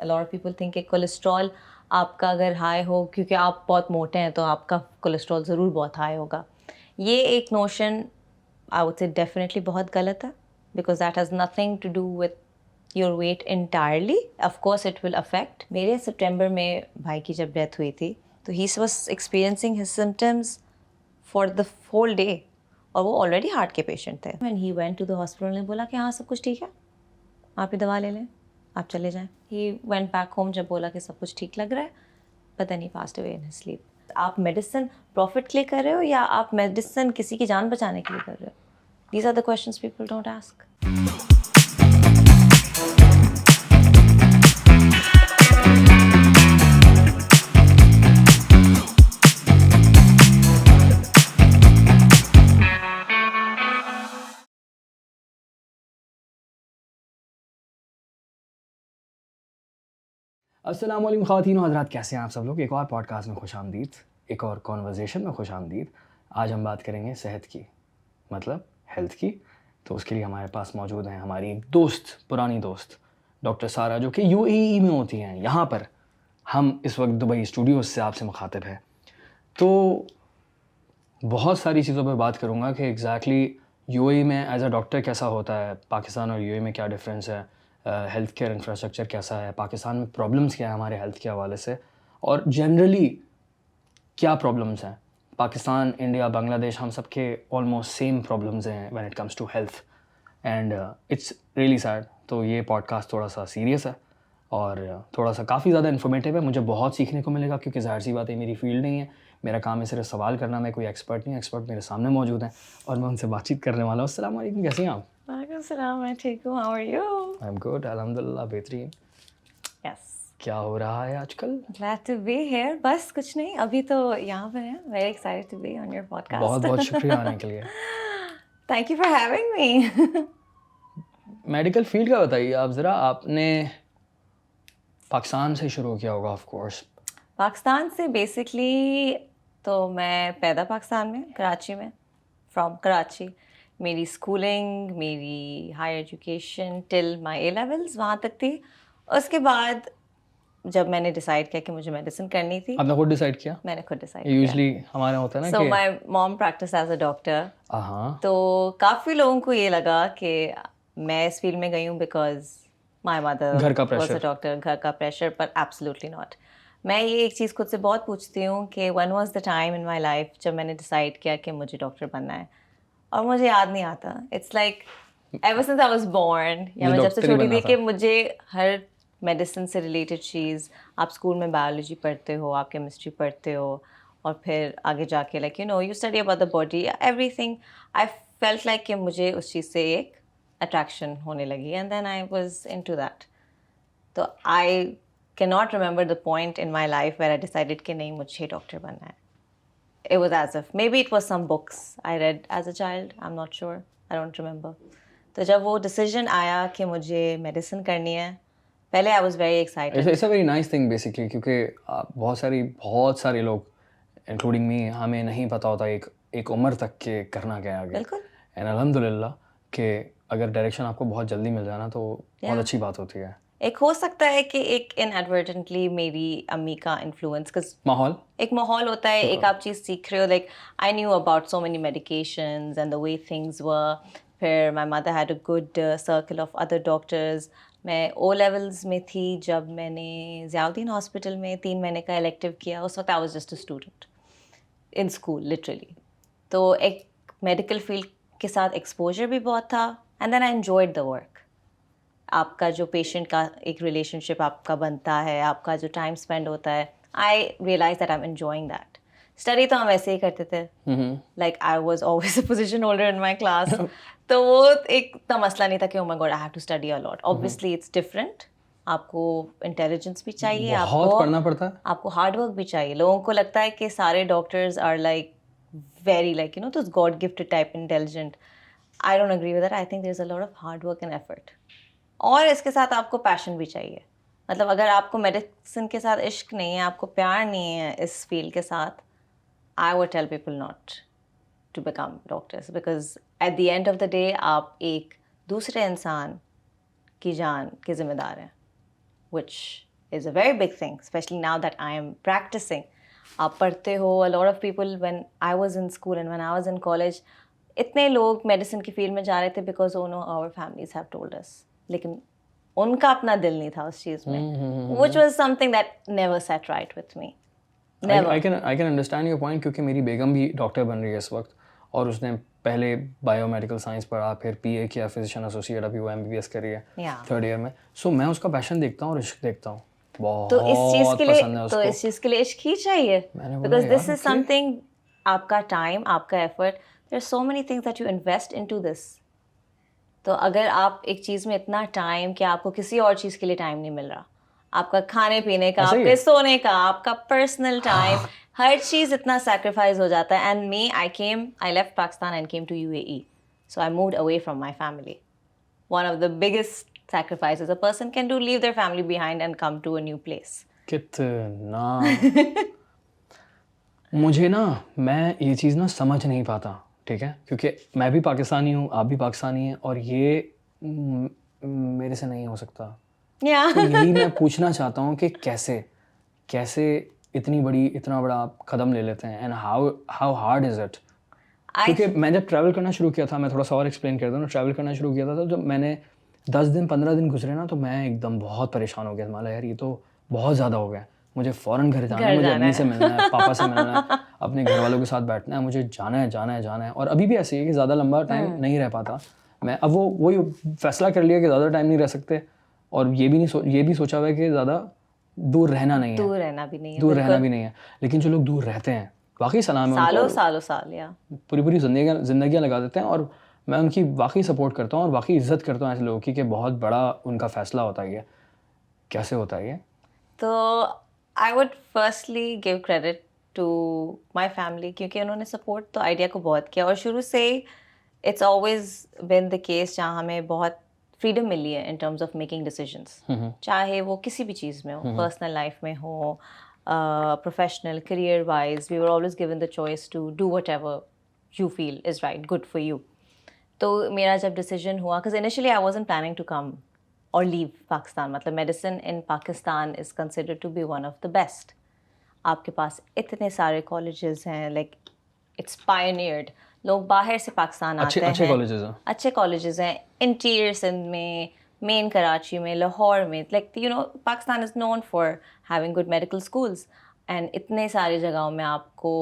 Lot of people think कि cholesterol आपका अगर हाई हो क्योंकि आप बहुत मोटे हैं तो आपका कोलेस्ट्रॉल ज़रूर बहुत हाई होगा. ये एक notion I would say definitely बहुत गलत है, because that has nothing to do with your weight entirely. Of course it will affect. मेरे सितंबर में भाई की जब डेथ हुई थी तो he was experiencing his symptoms for the whole day, और वो ऑलरेडी हार्ट के पेशेंट थे. When he went to the hospital ने बोला कि हाँ सब कुछ ठीक है, आप ही दवा ले लें, आप चले जाएं. ही वेंट बैक होम जब बोला कि सब कुछ ठीक लग रहा है, but then he passed away in his sleep. आप मेडिसिन प्रॉफिट के लिए कर रहे हो या आप मेडिसिन किसी की जान बचाने के लिए कर रहे हो? These are the questions people don't ask. अस्सलाम वालेकुम ख़वातीन और हज़रात, कैसे हैं आप सब लोग. एक और पॉडकास्ट में खुशामदीद, एक और कॉन्वर्जेशन में खुशामदीद. आज हम बात करेंगे सेहत की, मतलब हेल्थ की. तो उसके लिए हमारे पास मौजूद हैं हमारी एक दोस्त, पुरानी दोस्त डॉक्टर सारा, जो कि यूएई में होती हैं. यहाँ पर हम इस वक्त दुबई स्टूडियोज़ से आपसे मुखातिब हैं. तो बहुत सारी चीज़ों पर बात करूँगा कि एग्जैक्टली यूएई में एज अ डॉक्टर कैसा होता है, पाकिस्तान और यूएई में क्या डिफरेंस है, हेल्थ केयर इंफ्रास्ट्रक्चर कैसा है, पाकिस्तान में प्रॉब्लम्स क्या है हमारे हेल्थ के हवाले से, और जनरली क्या प्रॉब्लम्स हैं. पाकिस्तान, इंडिया, बांग्लादेश, हम सब के ऑलमोस्ट सेम प्रॉब्लम्स हैं when it comes to health, and it's really sad. तो ये पॉडकास्ट थोड़ा सा सीरियस है और थोड़ा सा काफ़ी ज़्यादा इन्फॉर्मेटिव है. मुझे बहुत सीखने को मिलेगा क्योंकि ज़ाहिर सी बात है मेरी फील्ड नहीं है, मेरा काम है सिर्फ सवाल करना. मैं कोई एक्सपर्ट नहीं, एक्सपर्ट मेरे सामने मौजूद हैं और मैं उनसे बातचीत करने वाला हूँ. अस्सलाम वालेकुम, कैसे हैं आप? वालेकुम सलाम, मैं ठीक हूँ. How are you? I am good, अल्हम्दुलिल्लाह, बेहतरीन. यस, क्या हो रहा है आजकल? Glad to be here. बस कुछ नहीं, अभी तो यहाँ पर हैं. Very excited to be on your podcast. बहुत बहुत शुक्रिया आने के लिए. Thank you for having me. Medical field का बताइए आप ज़रा. आपने पाकिस्तान से शुरू किया होगा ऑफ कोर्स. पाकिस्तान से बेसिकली तो मैं पैदा पाकिस्तान में, कराची में, फ्रॉम कराची. मेरी स्कूलिंग, मेरी higher education till my A levels वहाँ तक थी. उसके बाद जब मैंने डिसाइड किया कि मुझे मेडिसिन करनी थी, आपने खुद डिसाइड किया? मैंने खुद डिसाइड किया. यूजुअली हमारे होता है ना सो कि my mom practice as a doctor. हाँ, तो काफ़ी लोगों को ये लगा कि मैं इस फील्ड में गई हूँ बिकॉज माय मदर घर का वाज अ प्रेशर. डॉक्टर, घर का प्रेशर. पर एब्सोल्युटली नॉट. मैं ये एक चीज़ खुद से बहुत पूछती हूँ कि one was the time in my life जब मैंने डिसाइड किया कि मुझे डॉक्टर बनना है, और मुझे याद नहीं आता. It's like ever since I was born, या मैं जब से डॉक्टर ही छोटी बनना थी था. कि मुझे हर मेडिसिन से रिलेटेड चीज़, आप स्कूल में बायोलॉजी पढ़ते हो, आप केमिस्ट्री पढ़ते हो, और फिर आगे जाके like you study about the body, everything. I felt like कि मुझे उस चीज़ से एक अट्रैक्शन होने लगी, and then I was into that. तो I can not remember the point in my life where I decided कि नहीं मुझे डॉक्टर बनना है. It was as if maybe it was some books I read as a child. I'm not sure. I don't remember. तो जब वो decision आया कि मुझे मेडिसिन करनी है, पहले I was very excited. It's a very nice thing basically, क्योंकि बहुत सारे लोग इंक्लूडिंग मी, हमें नहीं पता होता एक उम्र तक के करना क्या है आगे. बिल्कुल. एंड अल्हम्दुलिल्लाह कि अगर डायरेक्शन आपको बहुत जल्दी मिल जाए ना तो बहुत अच्छी बात होती है. एक हो सकता है कि एक इनएडवर्टेंटली मेरी अम्मी का इन्फ्लुएंस, माहौल एक माहौल होता है, एक आप चीज़ सीख रहे हो. Like I knew about so many medications and the way things were. फिर my mother had a good circle of other doctors. मैं ओ लेवल्स में थी जब मैंने ज़ियाउद्दीन हॉस्पिटल में 3 महीने का इलेक्टिव किया. उस वक्त I was just a student in school literally. तो एक मेडिकल फील्ड के साथ एक्सपोजर भी बहुत था, and then I enjoyed the work. आपका जो पेशेंट का एक रिलेशनशिप आपका बनता है, आपका जो टाइम स्पेंड होता है, I realize that I am enjoying that. Study तो हम वैसे ही करते थे, like I was always a position holder in my class. तो वो एक इतना मसला नहीं था कि oh my god I have to study a lot. Obviously it's different. आपको इंटेलिजेंस भी चाहिए, बहुत पढ़ना पड़ता है, आपको हार्ड वर्क भी चाहिए. लोगों को लगता है कि सारे doctors are like very like तो god gifted type intelligent. I don't agree with that. I think there is a lot of hard work and effort. और इसके साथ आपको पैशन भी चाहिए. मतलब अगर आपको मेडिसिन के साथ इश्क नहीं है, आपको प्यार नहीं है इस फील्ड के साथ, I would tell people not to become doctors, because at the end of the day आप एक दूसरे इंसान की जान के जिम्मेदार हैं, विच is a very big thing, especially now that I am practicing. आप पढ़ते हो, a lot of people when I was in school and when I was in college, इतने लोग मेडिसिन की फील्ड में जा रहे थे because oh no, our families have told us. लेकिन उनका अपना दिल नहीं था उस चीज़ में, which was something that never sat right with me. Never. I can understand your point, क्योंकि मेरी बेगम भी डॉक्टर बन रही है इस वक्त, और उसने पहले बायोमेडिकल साइंस पढ़ा, फिर पीए किया, फिजिशियन एसोसिएट, अभी वो एमबीबीएस कर रही है थर्ड ईयर में. सो मैं उसका पैशन देखता हूँ और इश्क देखता हूँ, बहुत तो इस चीज़ के लिए पसंद है उसको. तो इस चीज़ के लिए इश्क ही चाहिए, बिकॉज दिस इज समथिंग, आपका टाइम, आपका effort, there are so many things that you invest into this. तो अगर आप एक चीज़ में इतना टाइम कि आपको किसी और चीज़ के लिए टाइम नहीं मिल रहा, आपका खाने पीने का, आपके सोने का, आपका पर्सनल टाइम, हर चीज़ इतना सैक्रिफाइस हो जाता है. And me, I left Pakistan and came to UAE, so I moved away from my family. One of the biggest sacrifices a person can do, leave their family behind and come to a new place. कितना मुझे ना, मैं ये चीज़ ना समझ नहीं पाता, ठीक है, क्योंकि मैं भी पाकिस्तानी हूँ, आप भी पाकिस्तानी हैं, और ये मेरे से नहीं हो सकता. तो यही मैं पूछना चाहता हूँ कि कैसे इतना बड़ा आप कदम ले लेते हैं, and how hard is it. क्योंकि मैं जब ट्रैवल करना शुरू किया था, मैं थोड़ा सा और एक्सप्लेन करता हूँ, ट्रैवल करना शुरू किया था, तो जब मैंने 10 दिन 15 दिन गुजरे ना, तो मैं एकदम बहुत परेशान हो गया. माला यार, ये तो बहुत ज़्यादा हो गया, मुझे फ़ौरन घर जाना है, मुझे अम्मी से मिलना है, पापा से मिलना है, अपने घर वालों के साथ बैठना है, मुझे जाना है. और अभी भी ऐसे ही है कि ज़्यादा लंबा टाइम नहीं रह पाता मैं. अब वही फैसला कर लिया कि ज़्यादा टाइम नहीं रह सकते, और ये भी सोचा हुआ है कि ज़्यादा दूर रहना भी नहीं है. लेकिन जो लोग दूर रहते हैं, वाकई सलाम है उनको, साल या पूरी जिंदगियां लगा देते हैं, और मैं उनकी वाकई सपोर्ट करता हूँ और वाकई इज्जत करता हूँ ऐसे लोगों की, कि बहुत बड़ा उनका फैसला होता है. कैसे होता है ये? तो I would firstly give credit to my family, क्योंकि उन्होंने सपोर्ट तो आइडिया को बहुत किया, और शुरू से it's always been the case जहाँ हमें बहुत फ्रीडम मिली है in terms of making decisions, चाहे वो किसी भी चीज़ में हो, पर्सनल लाइफ में हो, professional, career-wise, we were always given the choice to do whatever you feel is right, good for you. तो मेरा जब decision हुआ, because initially I wasn't planning to come or leave Pakistan, मतलब medicine in Pakistan is considered to be one of the best. आपके पास इतने सारे colleges हैं, like it's pioneered. लोग बाहर से पाकिस्तान आते हैं, अच्छे colleges हैं, interior सिंध में, मेन कराची में, लाहौर में, like you know Pakistan is known for having good medical schools, and इतने सारी जगहों में आपको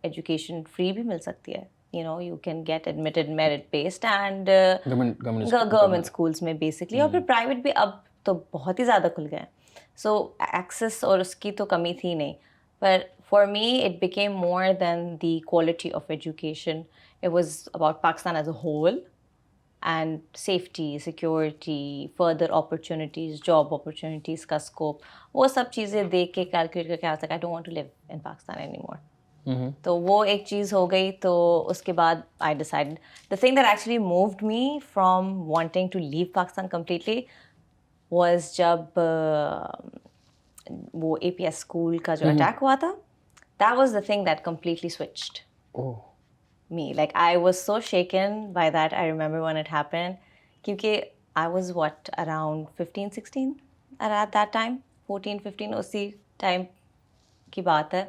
एजुकेशन फ्री भी मिल सकती है. You know you can get admitted merit based and government schools में बेसिकली, और फिर प्राइवेट भी अब तो बहुत ही ज़्यादा खुल गए हैं. सो एक्सेस और उसकी तो कमी थी नहीं, पर for me it became more than the quality of education. It was about Pakistan as a whole, and safety, security, further opportunities, job opportunities का scope, वो सब चीज़ें देख के calculate करके I was like, I don't want to live in Pakistan anymore. तो वो एक चीज़ हो गई. तो उसके बाद I decided, the thing that actually moved me from wanting to leave Pakistan completely was जब वो APS school का जो attack हुआ था, that was the thing that completely switched. Me, like I was so shaken by that. I remember when it happened, क्योंकि I was around 15-16 at that time, 14-15, उसी time की बात है.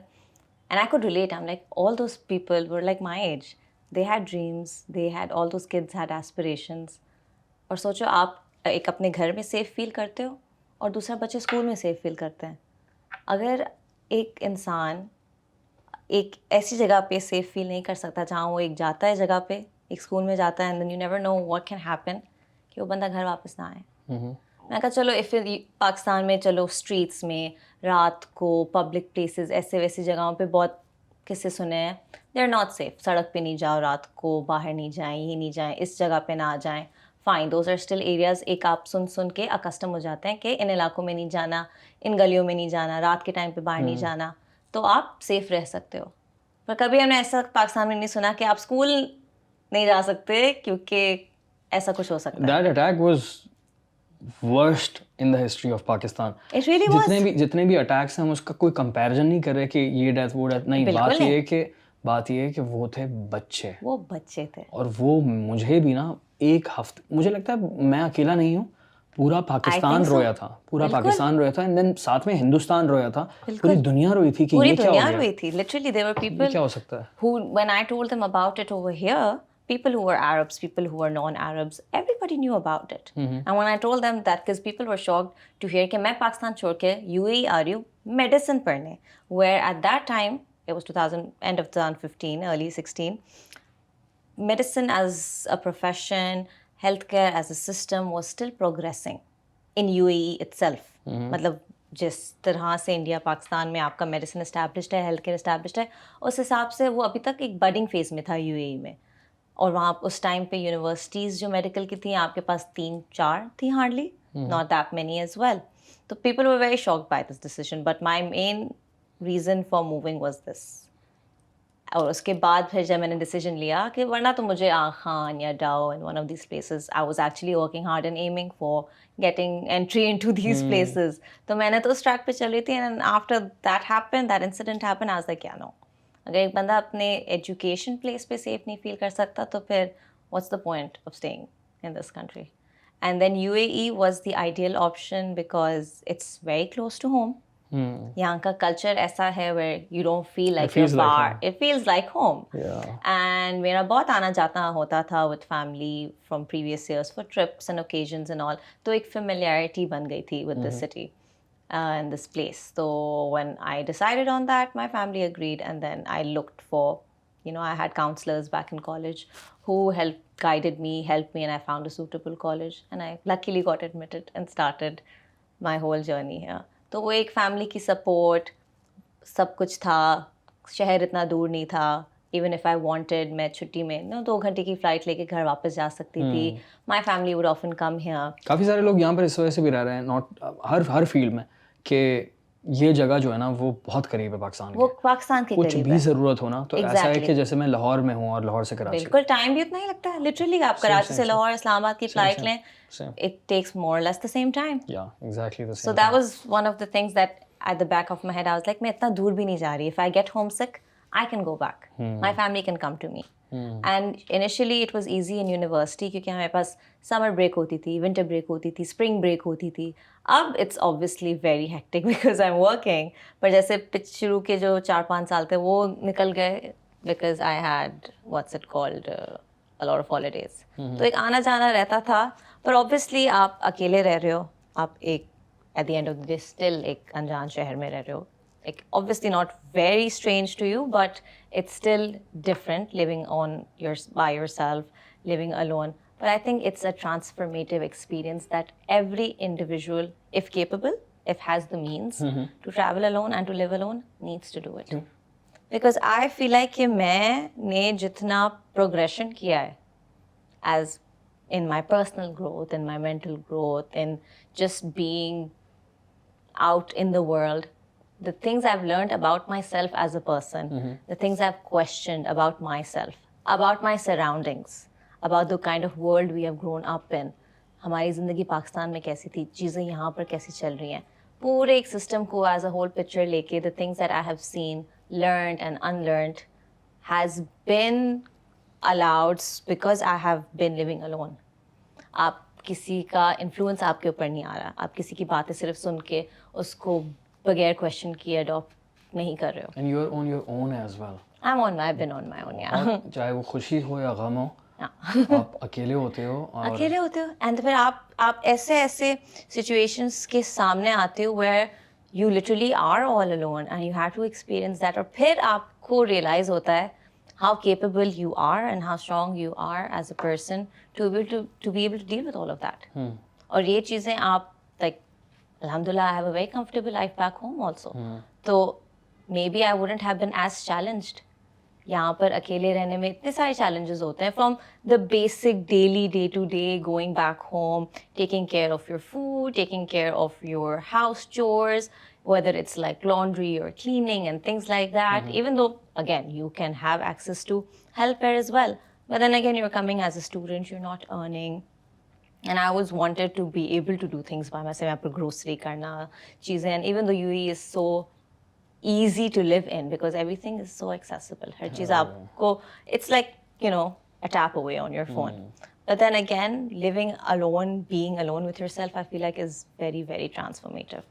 And I could relate. I'm like, all those people were like my age. They had dreams. All those kids had aspirations. और सोचो आप एक अपने घर में सेफ फील करते हो, और दूसरा बच्चे स्कूल में सेफ फील करते हैं. अगर एक इंसान एक ऐसी जगह पे सेफ फील नहीं कर सकता जहाँ वो एक जाता है जगह पे, एक स्कूल में जाता है, and then you never know what can happen, कि वो बंदा घर वापस ना आए. मैं कहा चलो इफ़ पाकिस्तान में, चलो स्ट्रीट्स में रात को, पब्लिक प्लेसेस, ऐसे वैसी जगहों पे बहुत किस्से सुने हैं, दे आर नॉट सेफ. सड़क पे नहीं जाओ रात को, बाहर नहीं जाएं, ये नहीं जाएं, इस जगह पे ना जाएं. Fine, those are still areas. एक आप सुन के अकस्टम हो जाते हैं कि इन इलाकों में नहीं जाना, इन गलियों में नहीं जाना, रात के टाइम पे बाहर नहीं जाना, तो आप सेफ रह सकते हो. पर कभी हमने ऐसा पाकिस्तान में नहीं सुना कि आप स्कूल नहीं जा सकते क्योंकि ऐसा कुछ हो सकता है. That attack was worst in the history of Pakistan. It really was. जितने भी अटैक्स हैं, हम उसका कोई कंपैरिजन नहीं कर रहे कि ये डेथ वो डेथ नहीं. बात ये है कि वो बच्चे थे, और वो मुझे भी ना एक हफ्ते, मुझे लगता है मैं अकेला नहीं हूँ, पूरा पाकिस्तान so. रोया था, पूरा बिल्कुल। पाकिस्तान रोया था, एंड देन साथ में हिंदुस्तान रोया था, पूरी दुनिया रोई थी कि पूरी ये क्या हो दुनिया गया, रोई थी literally there were ये people क्या हो सकता है. who when I told them about it over here, people who were Arabs, people who were non-Arabs, everybody knew about it. And when I told them that, because people were shocked to hear कि मैं पाकिस्तान छोड़ के UAE आ रही हूँ medicine पढ़ने, where at that time it was 2000 end of 2015 early 16, medicine as a profession, healthcare as a system was still progressing in UAE itself. मतलब जिस तरह से इंडिया पाकिस्तान में आपका मेडिसिन इस्टेब्लिश्ड है, हेल्थ केयर इस्टेब्लिश्ड है, उस हिसाब से वो अभी तक एक बडिंग फेज में था यूएई में. और वहाँ उस टाइम पे यूनिवर्सिटीज़ जो मेडिकल की थी आपके पास 3-4 थी hardly, not that many as well. तो people were very shocked by this decision, but my main reason for moving was this. और उसके बाद फिर जब मैंने डिसीजन लिया कि वरना तो मुझे खान या Dow in one of this places, I was actually working hard and aiming for getting entry into these places. तो मैंने तो उस ट्रैक पे चल रही थी, and after that happen, that incident happen, I was like, क्या नो, अगर एक बंदा अपने एजुकेशन प्लेस पे सेफ नहीं फील कर सकता तो फिर what's the point of staying in this country. And then UAE was the ideal option because it's very close to home. यहाँ का कल्चर ऐसा है where you don't feel like you're far. It feels like home. And मेरा बहुत आना जाता होता था with family from previous years for trips and occasions and all. तो एक familiarity बन गई थी with this city and this place. So when I decided on that, my family agreed, and then I looked for, I had counselors back in college who guided me, helped me, and I found a suitable college, and I luckily got admitted and started my whole journey here. तो वो एक family की support, सब कुछ था, शहर इतना दूर नहीं था. इवन इफ आई वांटेड, मैं छुट्टी में 2 घंटे की फ़्लाइट लेके घर वापस जा सकती थी. My family would often come here. काफ़ी सारे लोग यहाँ पर इस वजह से भी रह रहे हैं, नॉट हर फील्ड में, कि ये जगह जो है ना वो बहुत करीब है पाकिस्तान के. वो पाकिस्तान के कुछ करीब भी है. ज़रूरत हो ना तो ऐसा है कि जैसे मैं लाहौर में हूँ और लाहौर से कराची. बिल्कुल, टाइम भी उतना ही लगता है. लिटरली आप कराची से लाहौर, इस्लामाबाद की फ़्लाइट लें, it takes more or less the same time. Yeah, exactly the same. So that was one of the things that at the back of my head I was like, मैं इतना दूर भी नहीं जा रही. If I get homesick, I can go back. My family can come to me. And initially it was easy in university क्योंकि हमारे पास summer break होती थी, winter break होती थी, spring break होती थी. अब it's obviously very hectic because I'm working. पर जैसे शुरू के जो 4-5 साल थे वो निकल गए because I had what's it called a lot of holidays. तो एक आना जाना रहता था. पर obviously आप अकेले रह रहे हो, आप एक at the end of the day still एक अनजान शहर में रह रहे हो. Like obviously not very strange to you, but it's still different living by yourself, living alone. But I think it's a transformative experience that every individual, if capable, if has the means to travel alone and to live alone, needs to do it. Because I feel like कि मैंने जितना progression किया है, as in my personal growth, in my mental growth, in just being out in the world, the things I've learned about myself as a person, the things I've questioned about myself, about my surroundings, about the kind of world we have grown up in. हमारी ज़िंदगी पाकिस्तान में कैसी थी, चीज़ें यहाँ पर कैसी चल रही हैं, पूरे एक सिस्टम को as a whole picture लेके, the things that I have seen, learned and unlearned has been allowed because I have been living alone. आप किसी का इन्फ्लुएंस आपके ऊपर नहीं आ रहा, आप किसी की बातें सिर्फ सुन के उसको बगैर क्वेश्चन किए अडॉप्ट नहीं कर रहे हो. And you're on your own as well. I've been on my own, yeah. चाहे वो खुशी हो या गम हो, आप अकेले होते हो और अकेले होते हो, एंड फिर आप ऐसे सिचुएशंस के सामने आते हो where you literally are all alone and you have to experience that. और फिर आपको realize होता है how capable you are and how strong you are as a person to be able to deal with all of that. और ये चीज़ें आप like Alhamdulillah, I have a very comfortable life back home also. So maybe I wouldn't have been as challenged. यहाँ पर अकेले रहने में इतने सारे challenges होते हैं, from the basic daily day-to-day going back home, taking care of your food, taking care of your house chores, whether it's like laundry or cleaning and things like that. Even though, again, you can have access to help there as well. But then again, you're coming as a student, you're not earning. And I always wanted to be able to do things by myself. यहाँ पर grocery करना चीज़ें, and even though UAE is so easy to live in because everything is so accessible. हर चीज़ आपको, it's like, a tap away on your phone. But then again, living alone, being alone with yourself, I feel like is very, very transformative.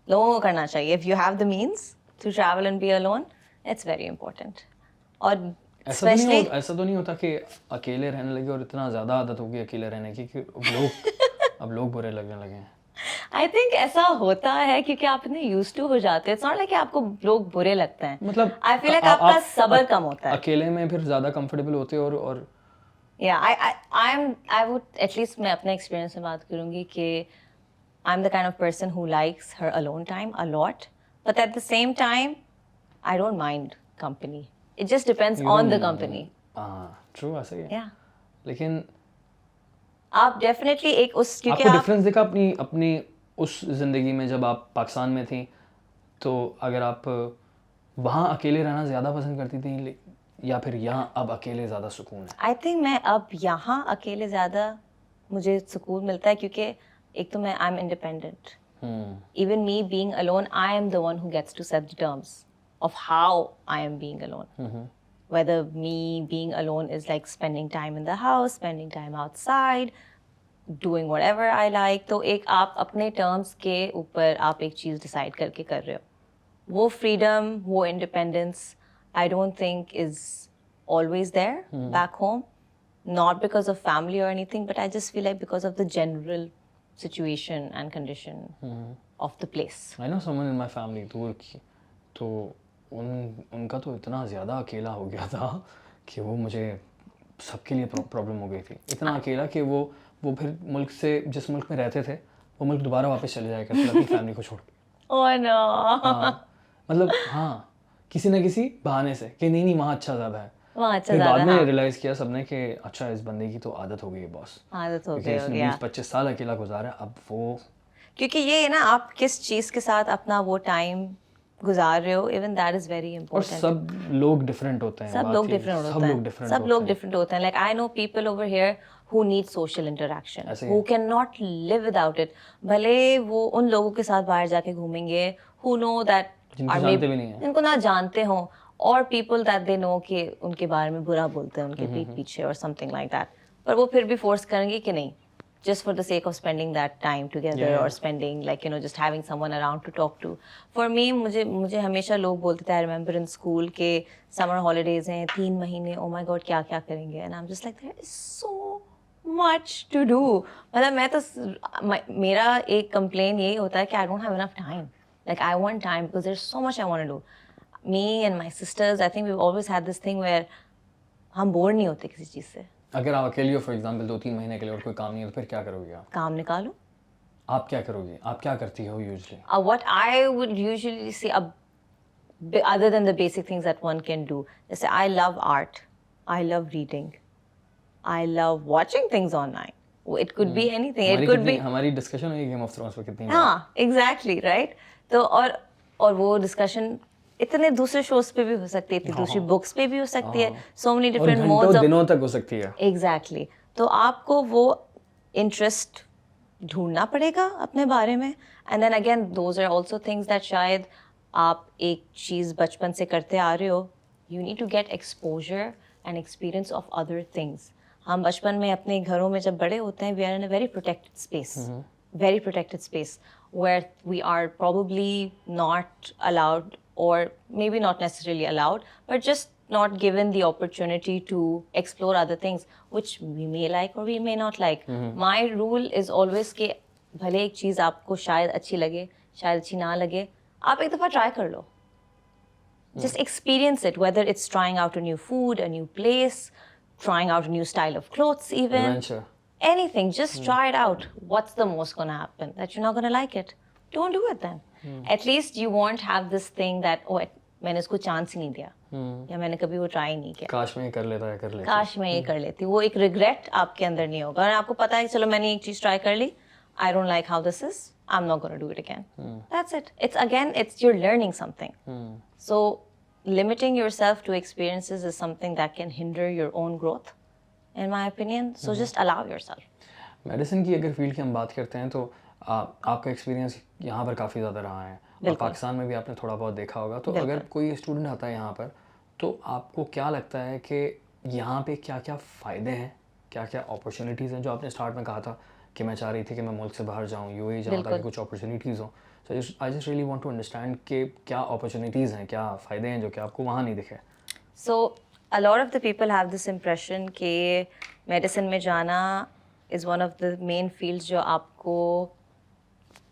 लोगों को करना चाहिए. If you have the means to travel and be alone, it's very important. और especially ऐसा तो नहीं होता कि अकेले रहने लगे और इतना ज़्यादा आदत हो गई अकेले रहने की कि अब लोग बुरे लगने लगे हैं. I think ऐसा होता है क्योंकि आप इतने used to हो जाते हैं. It's not like कि आपको लोग बुरे लगते हैं. मतलब I feel like आपका सब्र कम होता है. अकेले में फिर ज़्यादा कंफर्टेबल होते हैं और Yeah, I would at least मैं अपने experience से बात करूँगी कि I'm the kind of person who likes her alone time a lot, but at the same time, I don't mind company. It just depends on the company. True ऐसा ही है. Yeah. लेकिन आप डेफिनेटली एक उस क्योंकि आपको आप डिफरेंस दिखा अपनी अपनी उस ज़िंदगी में जब आप पाकिस्तान में थी, तो अगर आप वहाँ अकेले रहना ज़्यादा पसंद करती थी या फिर यहाँ अब अकेले ज़्यादा सुकून है? आई थिंक मैं अब यहाँ अकेले ज़्यादा मुझे सुकून मिलता है क्योंकि एक तो मैं I am independent. Even me being alone, I am the one who gets to set the terms of how I am being alone. Whether me being alone is like spending time in the house, spending time outside, doing whatever I like. तो एक आप अपने terms के ऊपर आप एक चीज़ decide करके कर रहे हो. वो freedom, वो independence, I don't think is always there back home. Not because of family or anything, but I just feel like because of the general situation and condition of the place. I know someone in my family दूर की, तो उनका तो इतना ज़्यादा अकेला हो गया था कि वो मुझे सबके लिए प्रॉब्लम हो गई थी. इतना अकेला कि वो फिर मुल्क से जिस मुल्क में रहते थे वो मुल्क दोबारा वापस चले जाया करते अपनी फैमिली को छोड़ के. Oh no. मतलब हाँ, किसी न किसी बहाने से कि नहीं वहाँ अच्छा ज़्यादा है. वहाँ अच्छा फिर ज़्यादा बाद में हाँ. रियलाइज़ किया सबने कि अच्छा इस बंदे की तो आदत हो गई है बॉस. आदत हो क्योंकि गई इसने होगी 20-25 साल अकेला गुजारा. अब वो क्योंकि ये है ना आप किस चीज़ के साथ अपना वो टाइम गुजार रहे हो. इवन दैट इज़ वेरी और इंपॉर्टेंट. सब लोग डिफरेंट होते हैं. सब लोग डिफरेंट होते हैं. Like I know people over here who need social interaction, who cannot live without it. भले वो उन लोगों के साथ बाहर जाके घूमेंगे who know that जिनको ना जानते हों, और people that they know कि उनके बारे में बुरा बोलते हैं उनके पीठ पीछे or something like that. पर वो फिर भी force करेंगे कि नहीं, just for the sake of spending that time together or spending like just having someone around to talk to. For me मुझे हमेशा लोग बोलते थे, I remember in school के summer holidays हैं 3 महीने, oh my god क्या क्या करेंगे, and I'm just like there is so much to do. मतलब मैं तो मेरा एक complaint यही होता है कि I don't have enough time. Like I want time because there's so much I want to do. Me and my sisters, I think we've always had this thing where हम बोर नहीं होते किसी चीज़ से. अगर आप अकेली हो फॉर एग्जांपल 2-3 महीने के लिए और कोई काम नहीं है तो फिर क्या करोगे आप? काम निकालो. आप क्या करोगे? आप क्या करती हो usually? What I would usually say, other than the basic things that one can do, जैसे I love art, I love reading, I love watching things online. It could be anything. It could be. हमारी discussion हुई game of thrones पे कितनी. हाँ, exactly right. तो और वो discussion इतने दूसरे शोज पे भी हो सकती है, इतनी दूसरी बुक्स पे भी हो सकती है. So many different modes of. दिनों तक हो सकती है. Exactly. तो आपको वो इंटरेस्ट ढूंढना पड़ेगा अपने बारे में. And then again, those are also things that शायद आप एक चीज़ बचपन से करते आ रहे हो. You need to get exposure and experience of other things. हम बचपन में अपने घरों में जब बड़े होते हैं, we are in a very protected space. Very protected space where we are probably not allowed, or maybe not necessarily allowed, but just not given the opportunity to explore other things which we may like or we may not like. My rule is always कि भले एक चीज़ आपको शायद अच्छी लगे, शायद अच्छी ना लगे, आप एक दफ़ा ट्राई कर लो. Just experience it, whether it's trying out a new food, a new place, trying out a new style of clothes even. Adventure. Anything, just try it out. What's the most gonna happen? That you're not gonna like it. Don't do it then. At least you won't have this thing that मैंने इसको chance ही नहीं दिया, या मैंने कभी वो try नहीं किया. काश मैं ये कर लेता. काश मैं ये कर लेती. वो एक रिग्रेट आपके अंदर नहीं होगा. और आपको पता है कि चलो मैंने एक चीज ट्राई कर ली, I don't like how this is, I'm not gonna do it again. That's it. It's you're learning something. So limiting yourself to experiences is something that can hinder your own growth, in my opinion. So just allow yourself. Medicine की अगर field की हम बात करते हैं तो आपका experience यहाँ पर काफ़ी ज़्यादा रहा है और पाकिस्तान में भी आपने थोड़ा बहुत देखा होगा. तो अगर कोई स्टूडेंट आता है यहाँ पर तो आपको क्या लगता है कि यहाँ पे क्या क्या फ़ायदे हैं क्या क्या अपॉर्चुनिटीज़ हैं जो आपने स्टार्ट में कहा था कि मैं चाह रही थी कि मैं मुल्क से बाहर जाऊँ, यूएई जाऊँ ताकि कुछ अपॉर्चुनिटीज़ हों। So I just really want to understand कि क्या अपॉर्चुनिटीज़ हैं, क्या फ़ायदे हैं जो कि आपको वहाँ नहीं दिखे। So a lot of the people have this impression कि मेडिसिन में जाना is one of the main fields जो आपको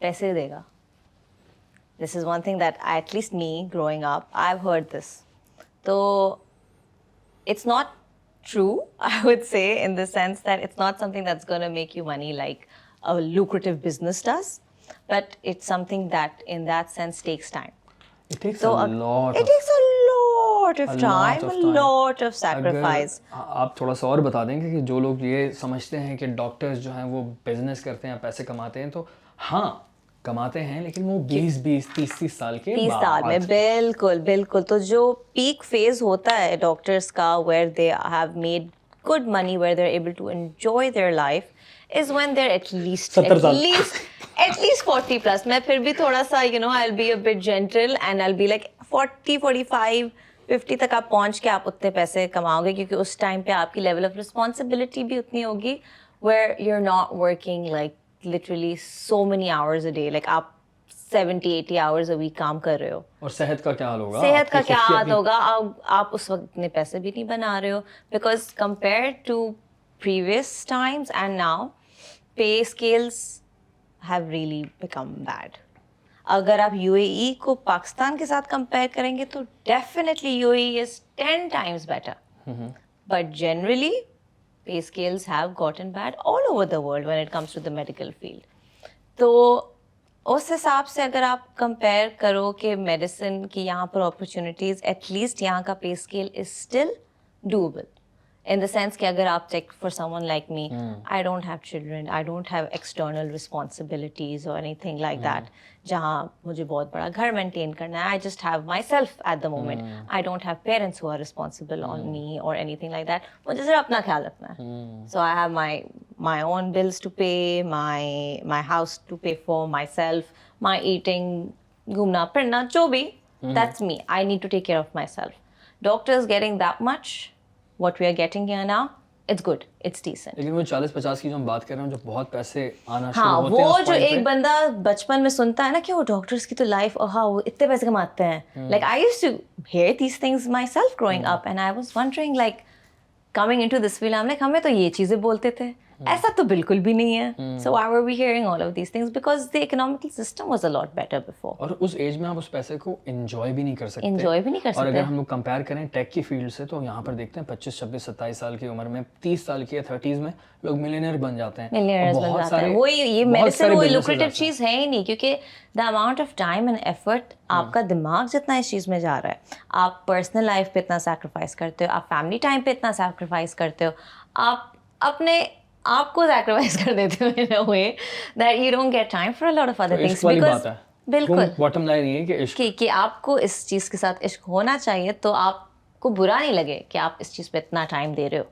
पैसे देगा. This is one thing that at least me growing up, I've heard this. So it's not true, I would say, in the sense that it's not something that's going to make you money like a lucrative business does, but it's something that in that sense takes time. It takes So a lot it of takes a lot of time, a time. lot of sacrifice. अगर आप थोड़ा सा और बता देंगे कि जो लोग ये समझते हैं कि डॉक्टर्स जो हैं वो बिजनेस करते हैं, पैसे कमाते हैं, तो हाँ कमाते हैं, लेकिन वो 20-30 साल के 30 साल में बिल्कुल बिल्कुल. तो जो पीक फेज होता है डॉक्टर्स का where they have made good money, where they are able to enjoy their life, is when they are at least 40 plus. मैं फिर भी थोड़ा सा I will be a bit gentle and I will be like 40, 45, 50 तक आप पहुंच के आप उतने पैसे कमाओगे, क्योंकि उस टाइम पे आपकी लेवल ऑफ रिस्पॉन्सिबिलिटी भी उतनी होगी where you are not working like literally so many hours a day. Like आप 70-80 आवर्स अ वीक काम कर रहे हो. और सेहत का क्या हाल होगा? सेहत का क्या हाल होगा? आप उस वक्त इतने पैसे भी नहीं बना रहे हो, because compare to previous times and now pay scales have really become bad. अगर आप यूएई को पाकिस्तान के साथ कंपेयर करेंगे तो definitely UAE is 10 times better. But generally, pay scales have gotten bad all over the world when it comes to the medical field. तो उस हिसाब से अगर आप कंपेयर करो कि मेडिसिन की यहाँ पर अपॉर्चुनिटीज़, एटलीस्ट यहाँ का पे scale is still doable. In the sense कि अगर आप take for someone like me, I don't have children, I don't have external responsibilities or anything like that, जहाँ मुझे बहुत बड़ा घर maintain करना है. I just have myself at the moment. I don't have parents who are responsible on me or anything like that. मुझे सिर्फ अपना ख्याल रखना है. So I have my own bills to pay, my house to pay for myself, my eating, घूमना फिरना जो भी, that's me. I need to take care of myself. Doctors getting that much, what we are getting here now, it's good, it's decent. लेकिन वो 40-50 की जो हम बात कर रहे हैं, जो बहुत पैसे आना शुरू हाँ, होते हैं वो जो एक बंदा बचपन में सुनता है ना कि वो डॉक्टर्स की तो लाइफ, हाँ वो इतने पैसे कमाते हैं. Like I used to hear these things myself growing up, and I was wondering like coming into this field, I'm like हमें तो ये चीजें बोलते थे, ऐसा तो बिल्कुल भी नहीं है. So why were we hearing all of these things? Because the economical system was a lot better before. और उस एज में आप उस पैसे को एंजॉय भी नहीं कर सकते. एंजॉय भी नहीं कर सकते. और अगर हम लोग कंपेयर करें टेक की फील्ड से, तो यहाँ पर देखते हैं 25, 26, 27 साल की उम्र में, 30 साल की या 30s में लोग मिलियनियर बन जाते हैं. मिलियनियर्स बन जाते हैं. वो ये मेडिसिन वो लुक्रेटिव चीज़ है ही नहीं, क्योंकि the amount of time and effort, आपका दिमाग जितना इस चीज़ में जा रहा है, आप पर्सनल लाइफ पे इतना सैक्रिफाइस करते हो, आप फैमिली टाइम पे इतना सैक्रिफाइस करते हो, आप अपने आपको सैक्रिफाइस कर देते हो in a way that you don't get time for a lot of other things. Because बिल्कुल बॉटम लाइन ये है कि आपको इस चीज़ के साथ इश्क होना चाहिए, तो आपको बुरा नहीं लगे कि आप इस चीज़ पे इतना टाइम दे रहे हो.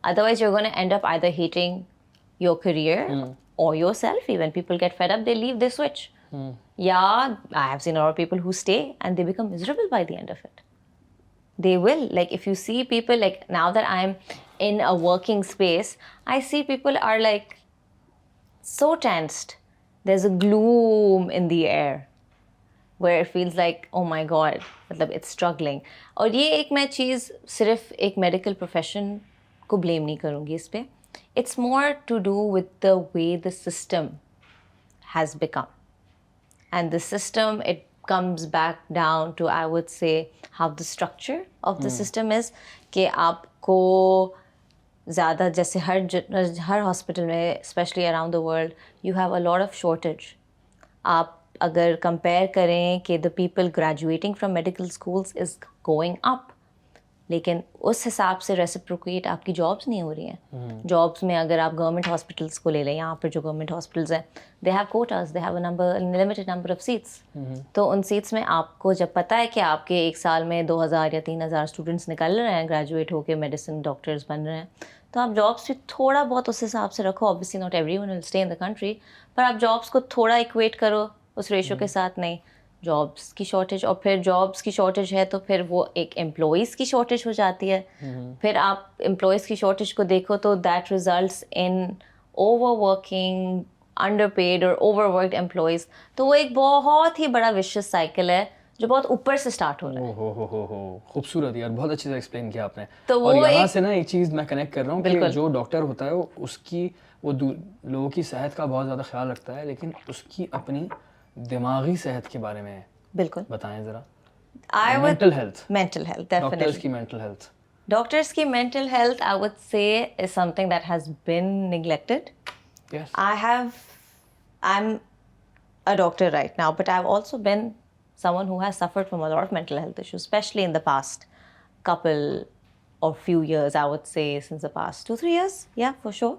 Otherwise you're going to end up either hating your career or yourself. Even people get fed up, they leave, they switch. Yeah, I have seen a lot of people who stay and they become miserable by the end of it. They will. Like if you see people, like now that I'm in a working space, I see people are like so tensed. There's a gloom in the air where it feels like, oh my God, मतलब it's struggling. और ये एक मैं चीज़ सिर्फ एक medical profession को blame नहीं करूँगी इस पे. It's more to do with the way the system has become. And the system, it comes back down to, I would say, how the structure of the system is. कि आपको ज़्यादा जैसे हर hospital में, specially around the world, you have a lot of shortage. आप अगर compare करें कि the people graduating from medical schools is going up, लेकिन उस हिसाब से रेसिप्रोकेट आपकी जॉब्स नहीं हो रही हैं. जॉब्स में अगर आप गवर्नमेंट हॉस्पिटल्स को ले लें, यहाँ पर जो गवर्नमेंट हॉस्पिटल्स हैं, they have quotas, they have a limited number of seats. तो उन सीट्स में आपको जब पता है कि आपके एक साल में 2000 या 3000 स्टूडेंट्स निकल रहे हैं ग्रेजुएट होकर मेडिसिन डॉक्टर्स बन रहे हैं, तो आप जॉब्स भी थोड़ा बहुत उस हिसाब से रखो. Obviously not everyone will stay in the country, पर आप जॉब्स को थोड़ा इक्वेट करो उस रेशो के साथ. नहीं, जॉब्स की शॉर्टेज, और फिर जॉब्स की शॉर्टेज है तो फिर वो एक एम्प्लॉयज़ की शॉर्टेज हो जाती है. फिर आप एम्प्लॉयज़ की शॉर्टेज को देखो तो that results in overworking, underpaid और ओवरवर्क्ड एम्प्लॉयज़. तो वो एक बहुत ही बड़ा विशियस साइकिल है जो बहुत ऊपर से स्टार्ट हो रहा है. हो खूबसूरत यार, बहुत अच्छे से एक्सप्लेन किया आपने. तो और वो यहाँ से ना एक चीज़ मैं कनेक्ट कर रहा हूँ कि बिल्कुल. जो डॉक्टर होता है वो लोगों की सेहत का बहुत ज़्यादा ख्याल रखता है, लेकिन उसकी अपनी दिमागी सेहत के बारे में बिल्कुल बताएं ज़रा. Mental health, health doctors definitely. की mental health. Doctors' ki mental health, I would say, is something that has been neglected. Yes. I'm a doctor right now, but I've also been someone who has suffered from a lot of mental health issues, especially in the past couple or few years, I would say, since the past 2-3 years. Yeah, for sure.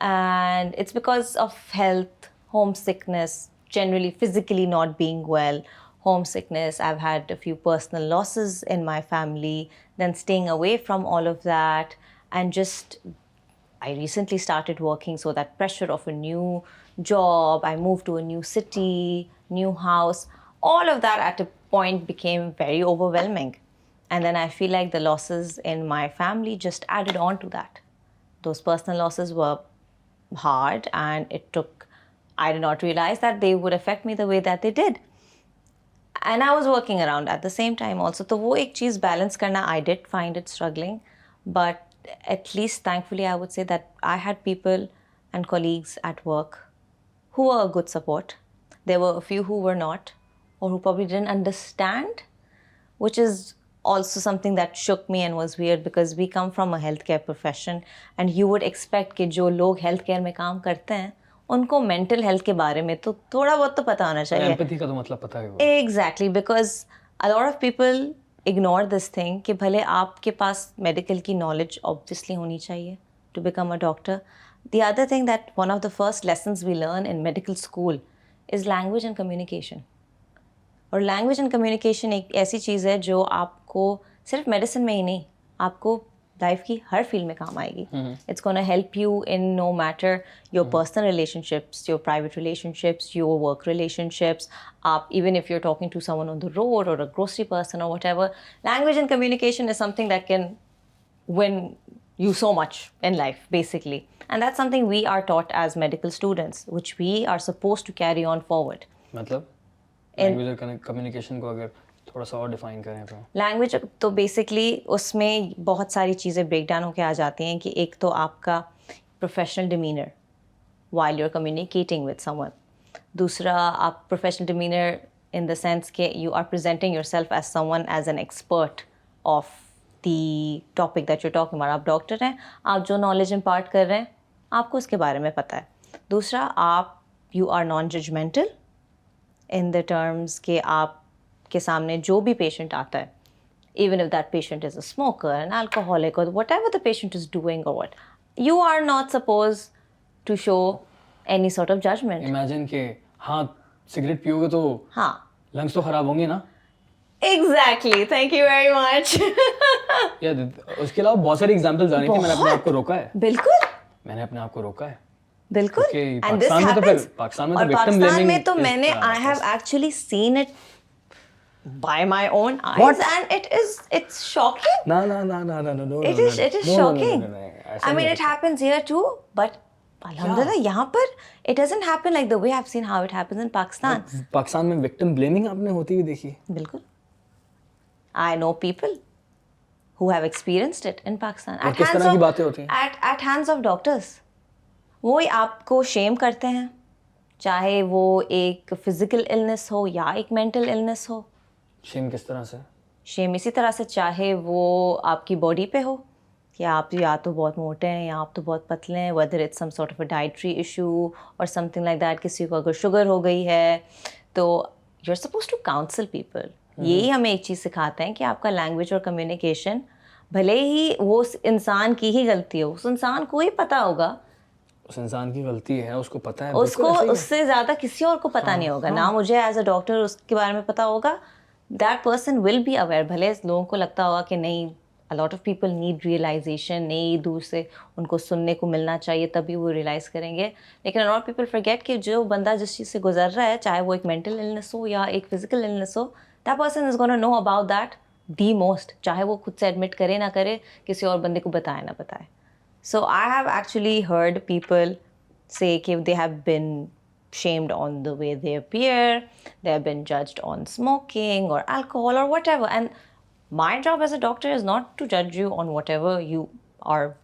And it's because of health, homesickness, generally physically not being well, homesickness. I've had a few personal losses in my family, then staying away from all of that, and just I recently started working, so that pressure of a new job, I moved to a new city, new house, all of that at a point became very overwhelming. And then I feel like the losses in my family just added on to that. Those personal losses were hard, and it took, I did not realize that they would affect me the way that they did. And I was working around at the same time also. So वो एक चीज़ balance करना, I did find it struggling. But at least thankfully I would say that I had people and colleagues at work who were a good support. There were a few who were not, or who probably didn't understand, which is also something that shook me and was weird, because we come from a healthcare profession and you would expect कि जो लोग healthcare में काम करते हैं उनको mental health के बारे में तो थोड़ा बहुत तो पता होना चाहिए. Empathy का तो मतलब पता है वो. Exactly, because a lot of people ignore this thing कि भले आपके पास medical की knowledge obviously होनी चाहिए to become a doctor. The other thing that one of the first lessons we learn in medical school is language and communication. और language and communication एक ऐसी चीज़ है जो आपको सिर्फ मेडिसिन में ही नहीं, आपको लाइफ की हर फील्ड में काम आएगी. It's gonna help you in no matter your personal relationships, your private relationships, your work relationships. आप even if you are talking to someone on the road और अ ग्रोसरी पर्सन और whatever, language and communication is something that can win you so much in life, basically. And that's something we are taught as medical students, which we are supposed to carry on forward. मतलब language और communication को अगर थोड़ा सा और define करें तो language तो बेसिकली उसमें बहुत सारी चीज़ें ब्रेक डाउन होकर आ जाती हैं कि एक तो आपका professional demeanour while you're communicating with someone. दूसरा, आप professional demeanour in the sense कि you are presenting yourself as someone as an expert of the topic that you're talking about. आप डॉक्टर हैं, आप जो नॉलेज इम्पार्ट कर रहे हैं आपको उसके बारे में पता है. दूसरा, आप you are non-judgmental in the terms कि आपके सामने जो भी पेशेंट आता है, even if that patient is a smoker, an alcoholic, or whatever the patient is doing or what, you are not supposed to show any sort of judgment. Imagine कि हाँ cigarette पियोगे तो हाँ लंग्स तो खराब होंगे ना. Exactly, thank you very much. यार उसके अलावा बहुत सारी एग्जांपल्स आ रही थी. मैंने अपने आप को रोका है. बिल्कुल मैंने अपने आप को रोका है. बिल्कुल. Okay, And this पाकिस्तान में तो happens. फिर पाकिस्तान में तो और victim पाकिस्तान blaming में तो is, मैंने I have actually seen it by my own eyes. What? And it's shocking. No. It is shocking. I mean, it happens here too, but alhamdulillah, यहाँ पर it doesn't happen like the way I've seen how it happens in Pakistan. Pakistan में victim blaming आपने होती हुई देखी? बिल्कुल. I know people who have experienced it in Pakistan. और किस तरह की बातें होती हैं? At hands of doctors. वो आपको शेम करते हैं, चाहे वो एक फिजिकल इलनेस हो या एक मेंटल इलनेस हो. शेम किस तरह से? शेम इसी तरह से, चाहे वो आपकी बॉडी पे हो कि आप या तो बहुत मोटे हैं या आप तो बहुत पतले हैं, whether it's some sort of a dietary issue और समथिंग लाइक दैट. किसी को अगर शुगर हो गई है तो you are suppose to counsel people. यही हमें एक चीज़ सिखाते हैं कि आपका लैंग्वेज और कम्युनिकेशन, भले ही वो उस इंसान की ही गलती हो, उस इंसान को ही पता होगा, उस इंसान की गलती है, उसको पता है, उसको उससे ज़्यादा किसी और को पता नहीं होगा. ना मुझे एज अ डॉक्टर उसके बारे में पता होगा. That person will be aware. भले लोगों को लगता होगा कि नहीं a lot of people need realization, नहीं दूर से उनको सुनने को मिलना चाहिए तभी वो realize करेंगे. लेकिन a lot of people forget कि जो बंदा जिस चीज़ से गुजर रहा है, चाहे वो एक mental illness हो या एक physical illness हो, that person is going to know about that the most, चाहे वो खुद से admit करे ना करे, किसी और बंदे को बताए ना बताए. So I have actually heard people say कि they have been shamed on the way they appear, they have been judged on smoking or alcohol or whatever. And my job as a doctor is not to judge you on whatever you are,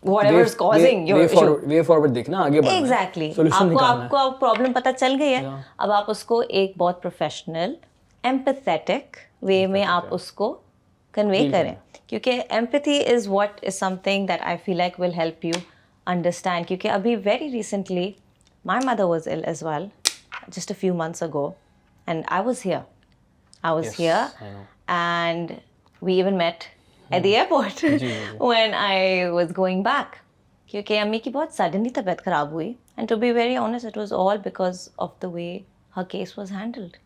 whatever is causing your issue. Way forward देखना, आगे बढ़ना. Exactly. Solution निकालना है. आपको problem पता चल गई है, अब आप उसको एक बहुत प्रोफेशनल एम्पैथेटिक वे में आप उसको कन्वे करें, क्योंकि empathy is what is something that I feel like will help you understand. क्योंकि अभी very recently my mother was ill as well, just a few months ago, and I was here. I was here, and we even met at the airport when I was going back. क्योंकि अम्मी की बहुत suddenly तबीयत खराब हुई, and to be very honest, it was all because of the way her case was handled.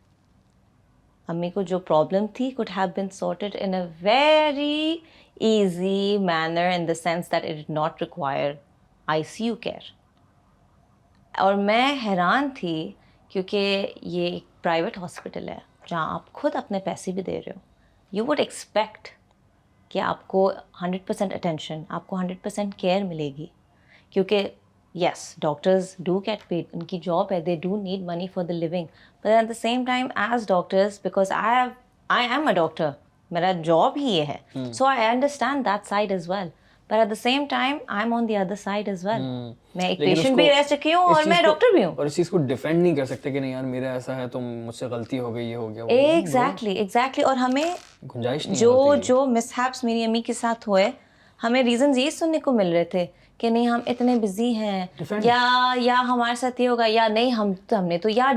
अम्मी को जो problem थी could have been sorted in a very easy manner in the sense that it did not require ICU care. और मैं हैरान थी क्योंकि ये एक प्राइवेट हॉस्पिटल है जहाँ आप खुद अपने पैसे भी दे रहे हो. यू वुड एक्सपेक्ट कि आपको 100% अटेंशन, आपको 100% केयर मिलेगी, क्योंकि yes, doctors do get paid, उनकी जॉब है, they do need money for the living, but at the same time as doctors, because I am a doctor, मेरा जॉब ही ये है, so I understand that side as well, but at the same time I'm on the other side as well. मैं एक patient भी रह चुकी हूँ और मैं डॉक्टर भी हूँ, और इस चीज़ को डिफेंड नहीं कर सकते कि नहीं यार मेरा ऐसा है तो मुझसे गलती हो गई, ये हो गया. एग्जैक्टली. और हमें गुंजाइश नहीं होती. जो मिसहैप्स मेरी अम्मी के साथ हुए, हमें रीजंस ये सुनने को मिल रहे थे कि नहीं हम इतने बिजी हैं, या हमारे साथ ये होगा, या नहीं हमने तो या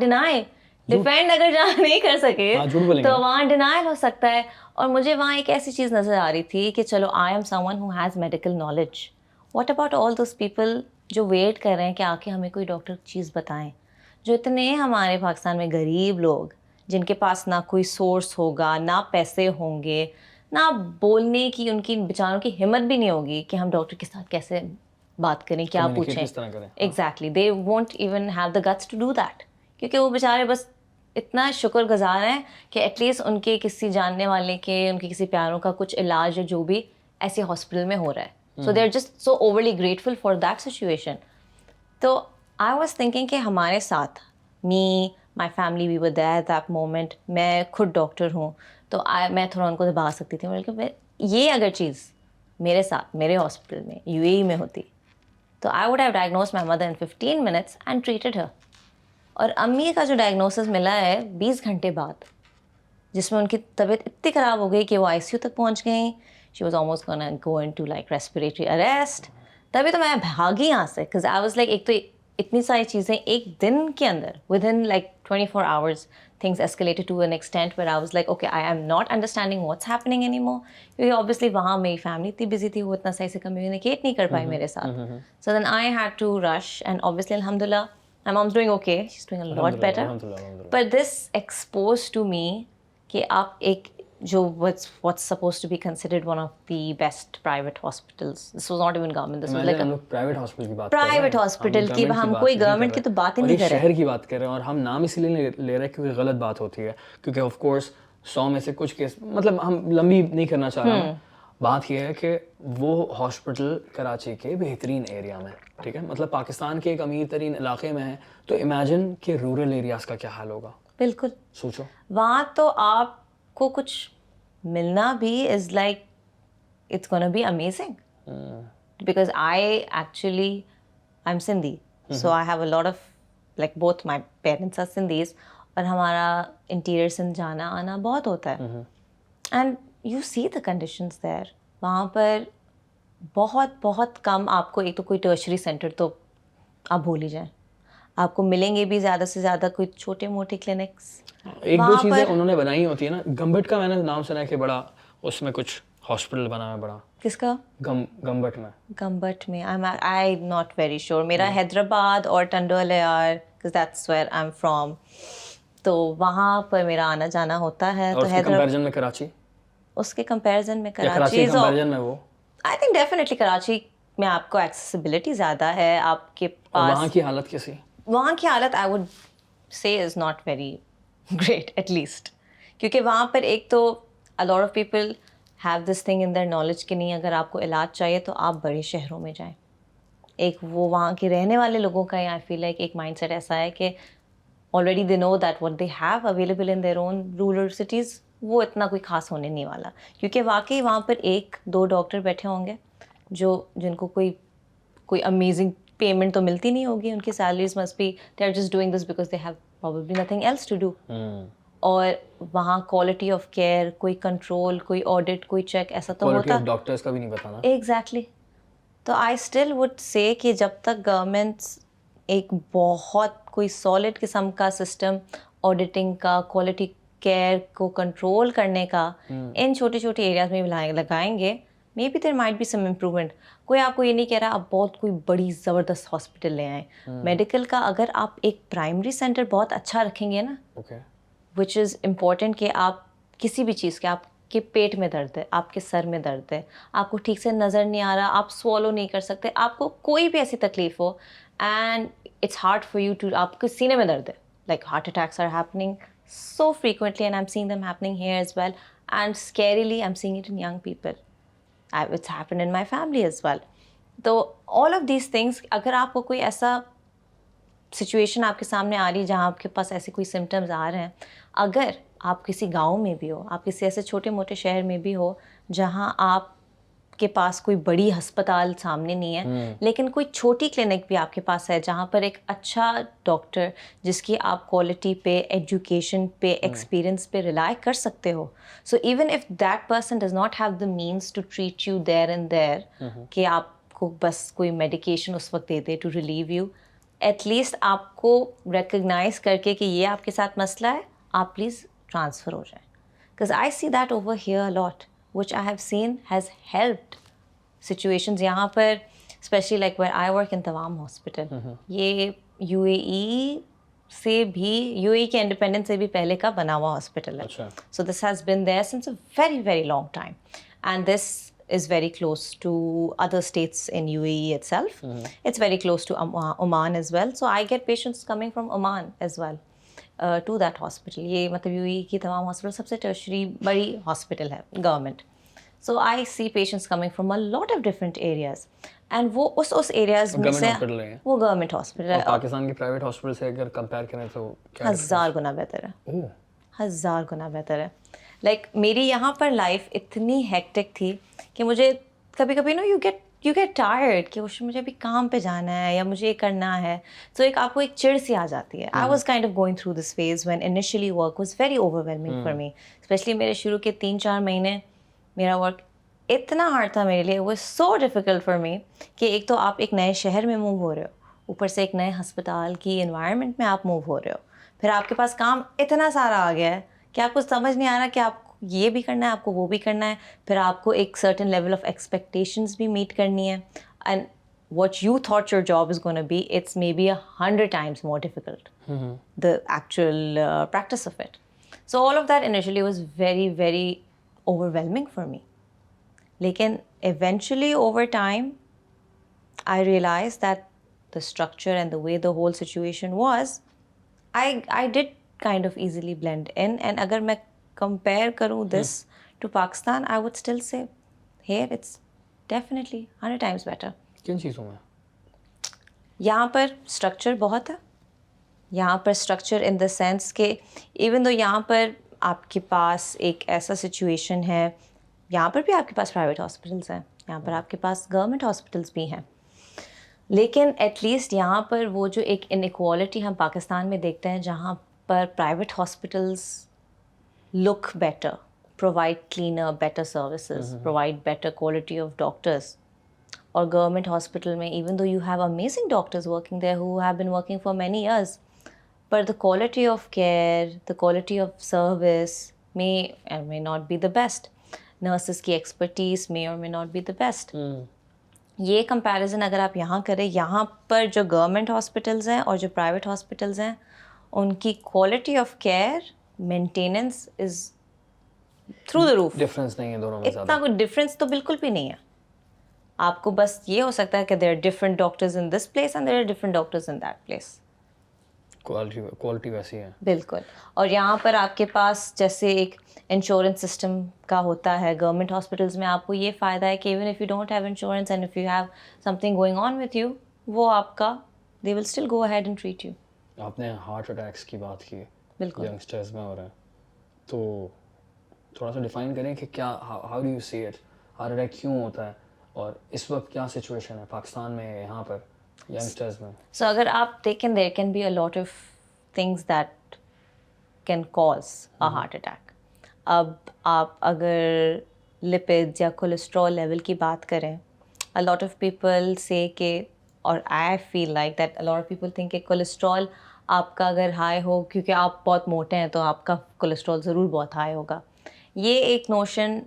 डिफेंड अगर जहाँ नहीं कर सके तो वहाँ डिनायल हो सकता है. और मुझे वहाँ एक ऐसी चीज़ नज़र आ रही थी कि चलो I am someone who has medical knowledge, what about all those people जो वेट कर रहे हैं कि आके हमें कोई डॉक्टर चीज़ बताएं, जो इतने हमारे पाकिस्तान में गरीब लोग जिनके पास ना कोई सोर्स होगा, ना पैसे होंगे, ना बोलने की उनकी बेचारों की हिम्मत भी नहीं होगी कि हम डॉक्टर के साथ कैसे बात करें, क्या पूछें. Exactly, they won't even have the guts to do that, क्योंकि वो बेचारे बस इतना शुक्रगुजार हैं कि एटलीस्ट उनके किसी जानने वाले के, उनके किसी प्यारों का कुछ इलाज है जो भी ऐसे हॉस्पिटल में हो रहा है. So they are just so overly grateful for that situation. तो आई वॉज थिंकिंग कि हमारे साथ, me, my family, we were there at that moment. मैं खुद डॉक्टर हूँ तो मैं थोड़ा उनको दबा सकती थी, बल्कि ये अगर चीज़ मेरे साथ मेरे हॉस्पिटल में UAE में होती तो I would have diagnosed my mother in 15 minutes and treated her. और अम्मी का जो डायग्नोसिस मिला है 20 घंटे बाद, जिसमें उनकी तबीयत इतनी ख़राब हो गई कि वो ICU तक पहुंच गई. She was almost gonna go into like respiratory arrest. तभी तो मैं भागी यहाँ से, बिकॉज आई वाज लाइक, एक तो इतनी सारी चीज़ें एक दिन के अंदर, with in like 24 hours things escalated to an extent where I was like, okay, I am not understanding what's happening anymore. क्योंकि obviously वहाँ मेरी फैमिली इतनी busy थी, वो इतना सही से communicate नहीं कर पाई मेरे साथ. So then I had to rush, and obviously alhamdulillah my mom's doing okay, she's doing a lot better. But this exposed to me कि आप एक जो what's supposed to be considered one of the best private hospitals, this was not even government, this was like a private hospital की बात कर रहे हैं, private hospital की, हम कोई गवर्नमेंट की तो बात ही नहीं कर रहे, शहर की बात कर रहे हैं. और हम नाम इसलिए ले रहे हैं क्योंकि गलत बात होती है, क्योंकि ऑफ कोर्स 100 में से कुछ केस, मतलब हम लंबी नहीं करना चाह रहे हैं. बात यह है कि वो हॉस्पिटल कराची के बेहतरीन एरिया में, ठीक है, मतलब पाकिस्तान के एक अमीर तरीन इलाके में है, तो इमेजिन कि रूरल एरियाज़ का क्या हाल होगा. बिल्कुल सोचो, वहाँ तो आपको कुछ मिलना भी is like it's gonna be amazing. Because I'm Sindhi, so I have a lot of, like, both my parents are Sindhis, और हमारा इंटीरियर सिंध जाना आना बहुत होता है. And you see the conditions there. वहाँ पर बहुत कम आपको, एक तो कोई टर्शरी सेंटर तो आप भूल ही जाएं, आपको मिलेंगे भी ज़्यादा से ज़्यादा कोई छोटे मोटे क्लिनिक्स. एक दो चीज़ें उन्होंने बनाई होती है ना. गम्बट का मैंने नाम सुना है कि बड़ा उसमें कुछ हॉस्पिटल बना है बड़ा. किसका? गम्बट में I am not very sure. मेरा हैदराबाद और टंडोलियार, because that's where I'm from, तो वहाँ पर मेरा आना जाना होता है. तो हैदराबाद में कराची उसके कंपैरिजन में कराची कराची कंपैरिजन में वो आई थिंक डेफिनेटली कराची में आपको एक्सेसिबिलिटी ज़्यादा है आपके और पास. वहाँ की हालत कैसी? वहाँ की हालत आई वुड से is not very great at least, क्योंकि वहाँ पर एक तो अ lot of people have this thing in their knowledge कि नहीं अगर आपको इलाज चाहिए तो आप बड़े शहरों में जाएं. एक वो वहाँ के रहने वाले लोगों का आई फील लाइक एक माइंडसेट ऐसा है कि already they know that what they have available in their own rural cities वो इतना कोई खास होने नहीं वाला, क्योंकि वाकई वहाँ पर एक दो डॉक्टर बैठे होंगे जिनको कोई अमेजिंग पेमेंट तो मिलती नहीं होगी, उनकी salaries must be they are just doing this because they have probably nothing else to do. और वहाँ क्वालिटी ऑफ केयर, कोई कंट्रोल, कोई ऑडिट, कोई चेक ऐसा तो क्वालिटी होता ऑफ डॉक्टर्स का भी नहीं पता ना. एग्जैक्टली. तो आई स्टिल वुड से कि जब तक गवर्नमेंट्स एक बहुत कोई सॉलिड किस्म का सिस्टम ऑडिटिंग का, क्वालिटी केयर को कंट्रोल करने का इन छोटे छोटे एरियाज में लगाएंगे, maybe there might be some improvement. कोई आपको ये नहीं कह रहा आप बहुत कोई बड़ी ज़बरदस्त हॉस्पिटल ले आएँ. मेडिकल का अगर आप एक प्राइमरी सेंटर बहुत अच्छा रखेंगे ना, विच इज़ इम्पॉर्टेंट कि आप किसी भी चीज़ के, आपके पेट में दर्द है, आपके सर में दर्द है, आपको ठीक से नज़र नहीं आ रहा, आप स्वॉलो नहीं कर सकते, आपको कोई भी ऐसी तकलीफ हो and it's hard for you too, आपके सीने में दर्द है, like heart attacks are happening so frequently and I'm seeing them happening here as well, and scarily I'm seeing it in young people. It's happened in my family as well. तो all of these things, अगर आपको कोई ऐसा situation आपके सामने आ रही है जहाँ आपके पास ऐसे कोई सिम्टम्स आ रहे हैं, अगर आप किसी गांव में भी हो, आप किसी ऐसे छोटे मोटे शहर में भी हो जहाँ आपके पास कोई बड़ी अस्पताल सामने नहीं है, लेकिन कोई छोटी क्लिनिक भी आपके पास है जहाँ पर एक अच्छा डॉक्टर जिसकी आप क्वालिटी पे, एजुकेशन पे, एक्सपीरियंस पे रिलाई कर सकते हो. So even if that person does not have the means to treat you there and there, कि आपको बस कोई मेडिकेशन उस वक्त दे दे टू रिलीव यू, एटलीस्ट आपको रिकग्नाइज करके कि ये आपके साथ मसला है, आप प्लीज़ ट्रांसफ़र हो जाएं. Because I see that over here lot which I have seen has helped situations यहाँ पर, especially like where I work in Tawam hospital. ये UAE से भी, UAE के इंडिपेंडेंस से भी पहले का बना हुआ हॉस्पिटल है. So this has been there since a very very long time, and this is very close to other states in UAE itself. It's very close to Oman as well. So I get patients coming from Oman as well to that hospital. ये मतलब UAE की तमाम hospital सबसे tertiary बड़ी hospital है government. So I see patients coming from a lot of different areas, and वो उस areas में से वो गवर्नमेंट हॉस्पिटल है. पाकिस्तान की प्राइवेट हॉस्पिटल से अगर कंपेयर करें तो क्या 1000 गुना बेहतर है. 1000 गुना बेहतर है. लाइक मेरी यहाँ पर लाइफ इतनी हेक्टिक थी कि मुझे कभी कभी यू गेट टायर्ड कि मुझे अभी काम पे जाना है या मुझे ये करना है. तो एक आपको एक चिढ़ सी आ जाती है. I was kind of going through this phase when initially work was very overwhelming for me, specially मेरे शुरू के 3-4 महीने मेरा वर्क इतना हार्ड था मेरे लिए. वो सो डिफ़िकल्ट फॉर मी कि एक तो आप एक नए शहर में मूव हो रहे हो, ऊपर से एक नए अस्पताल की एनवायरनमेंट में आप मूव हो रहे हो, फिर आपके पास काम इतना सारा आ गया है कि आपको समझ नहीं आ रहा कि आपको ये भी करना है, आपको वो भी करना है, फिर आपको एक सर्टेन लेवल ऑफ एक्सपेक्टेशंस भी मीट करनी है, and what you thought your job is going to be, it's maybe 100 times more difficult, the actual practice of it. So all of that initially was very very overwhelming for me. Lekin eventually over time I realized that the structure and the way the whole situation was, I did kind of easily blend in, and agar main compare karu this to Pakistan, I would still say here it's definitely 100 times better. किन चीज़ों में? यहाँ पर structure बहुत है. यहाँ पर structure in the sense कि इवन दो यहाँ पर आपके पास एक ऐसा सिचुएशन है, यहाँ पर भी आपके पास प्राइवेट हॉस्पिटल्स हैं, यहाँ पर आपके पास गवर्नमेंट हॉस्पिटल्स भी हैं, लेकिन एटलीस्ट यहाँ पर वो जो एक इनइक्वालिटी हम पाकिस्तान में देखते हैं जहाँ पर private hospitals look better, provide cleaner better services, provide better quality of doctors, और गवर्नमेंट हॉस्पिटल में even though you have amazing doctors working there who have been working for many years, but the quality of care, the quality of service may or may not be the best. Nurses की expertise may or may not be the best. ये comparison अगर आप यहाँ करें, यहाँ पर जो government hospitals हैं और जो प्राइवेट हॉस्पिटल्स हैं, उनकी quality of care, maintenance is through the roof. Difference नहीं है दोनों में इतना कोई डिफरेंस तो बिल्कुल भी नहीं है। आपको बस ये हो सकता है कि there are different doctors in this place and there are different doctors in that place. Quality वैसी है। बिल्कुल। और यहाँ पर आपके पास जैसे एक इंश्योरेंस सिस्टम का होता है गवर्नमेंट हॉस्पिटल्स में, आपको ये फ़ायदा है कि even if you don't have insurance and if you have something going on with you, वो आपका they will still go ahead and treat you. आपने हार्ट अटैक्स की बात की, बिल्कुल। यंगस्टर्स में हो रहे हैं, तो थोड़ा सा डिफाइन करें कि क्या, how do you see it, heart attack क्यों होता है और इस वक्त क्या सिचुएशन है पाकिस्तान में, यहाँ पर यंगस्टर्स में? सो अगर आप देखें, there can be a lot of things that can cause a heart attack. अब आप अगर लिपिड्स या कोलेस्ट्रॉल लेवल की बात करें, अ लॉट ऑफ पीपल से के, और I feel like that a lot of people think कि कोलेस्ट्रॉल आपका अगर हाई हो क्योंकि आप बहुत मोटे हैं तो आपका कोलेस्ट्रॉल ज़रूर बहुत हाई होगा। ये एक notion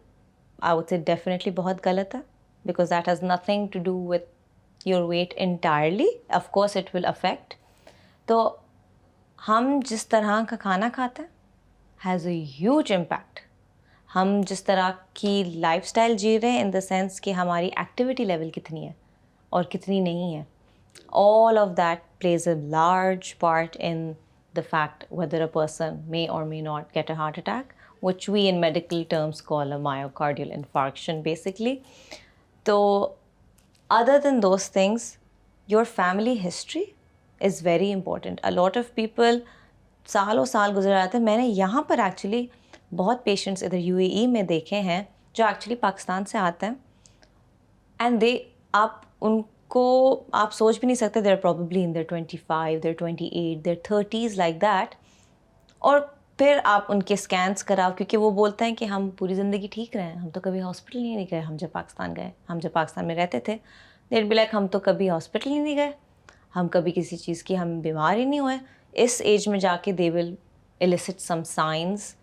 I would say definitely बहुत गलत है, because that has nothing to do with your weight entirely. Of course it will affect. तो हम जिस तरह का खाना खाते हैं हैज़ अ ह्यूज इम्पैक्ट। हम जिस तरह की लाइफस्टाइल जी रहे हैं इन द सेंस कि हमारी एक्टिविटी लेवल कितनी है और कितनी नहीं है, all of that plays a large part in the fact whether a person may or may not get a heart attack, which we in medical terms call a myocardial infarction basically. So other than those things, your family history is very important. A lot of people सालों साल गुजर जाते हैं। मैंने यहाँ पर actually बहुत patients इधर यूएई में देखे हैं जो एक्चुअली पाकिस्तान से आते हैं, एंड दे, आप उनको आप सोच भी नहीं सकते, their probably in their 25, their 28, their 30s like that. और फिर आप उनके स्कैन्स कराओ क्योंकि वो बोलते हैं कि हम पूरी ज़िंदगी ठीक रहे हैं, हम तो कभी हॉस्पिटल ही नहीं गए। हम जब पाकिस्तान गए, हम जब पाकिस्तान में रहते थे, देर बी लाइक हम तो कभी हॉस्पिटल ही नहीं गए, हम कभी किसी चीज़ की हम बीमार ही नहीं हुए। इस एज में जाके they will elicit some signs,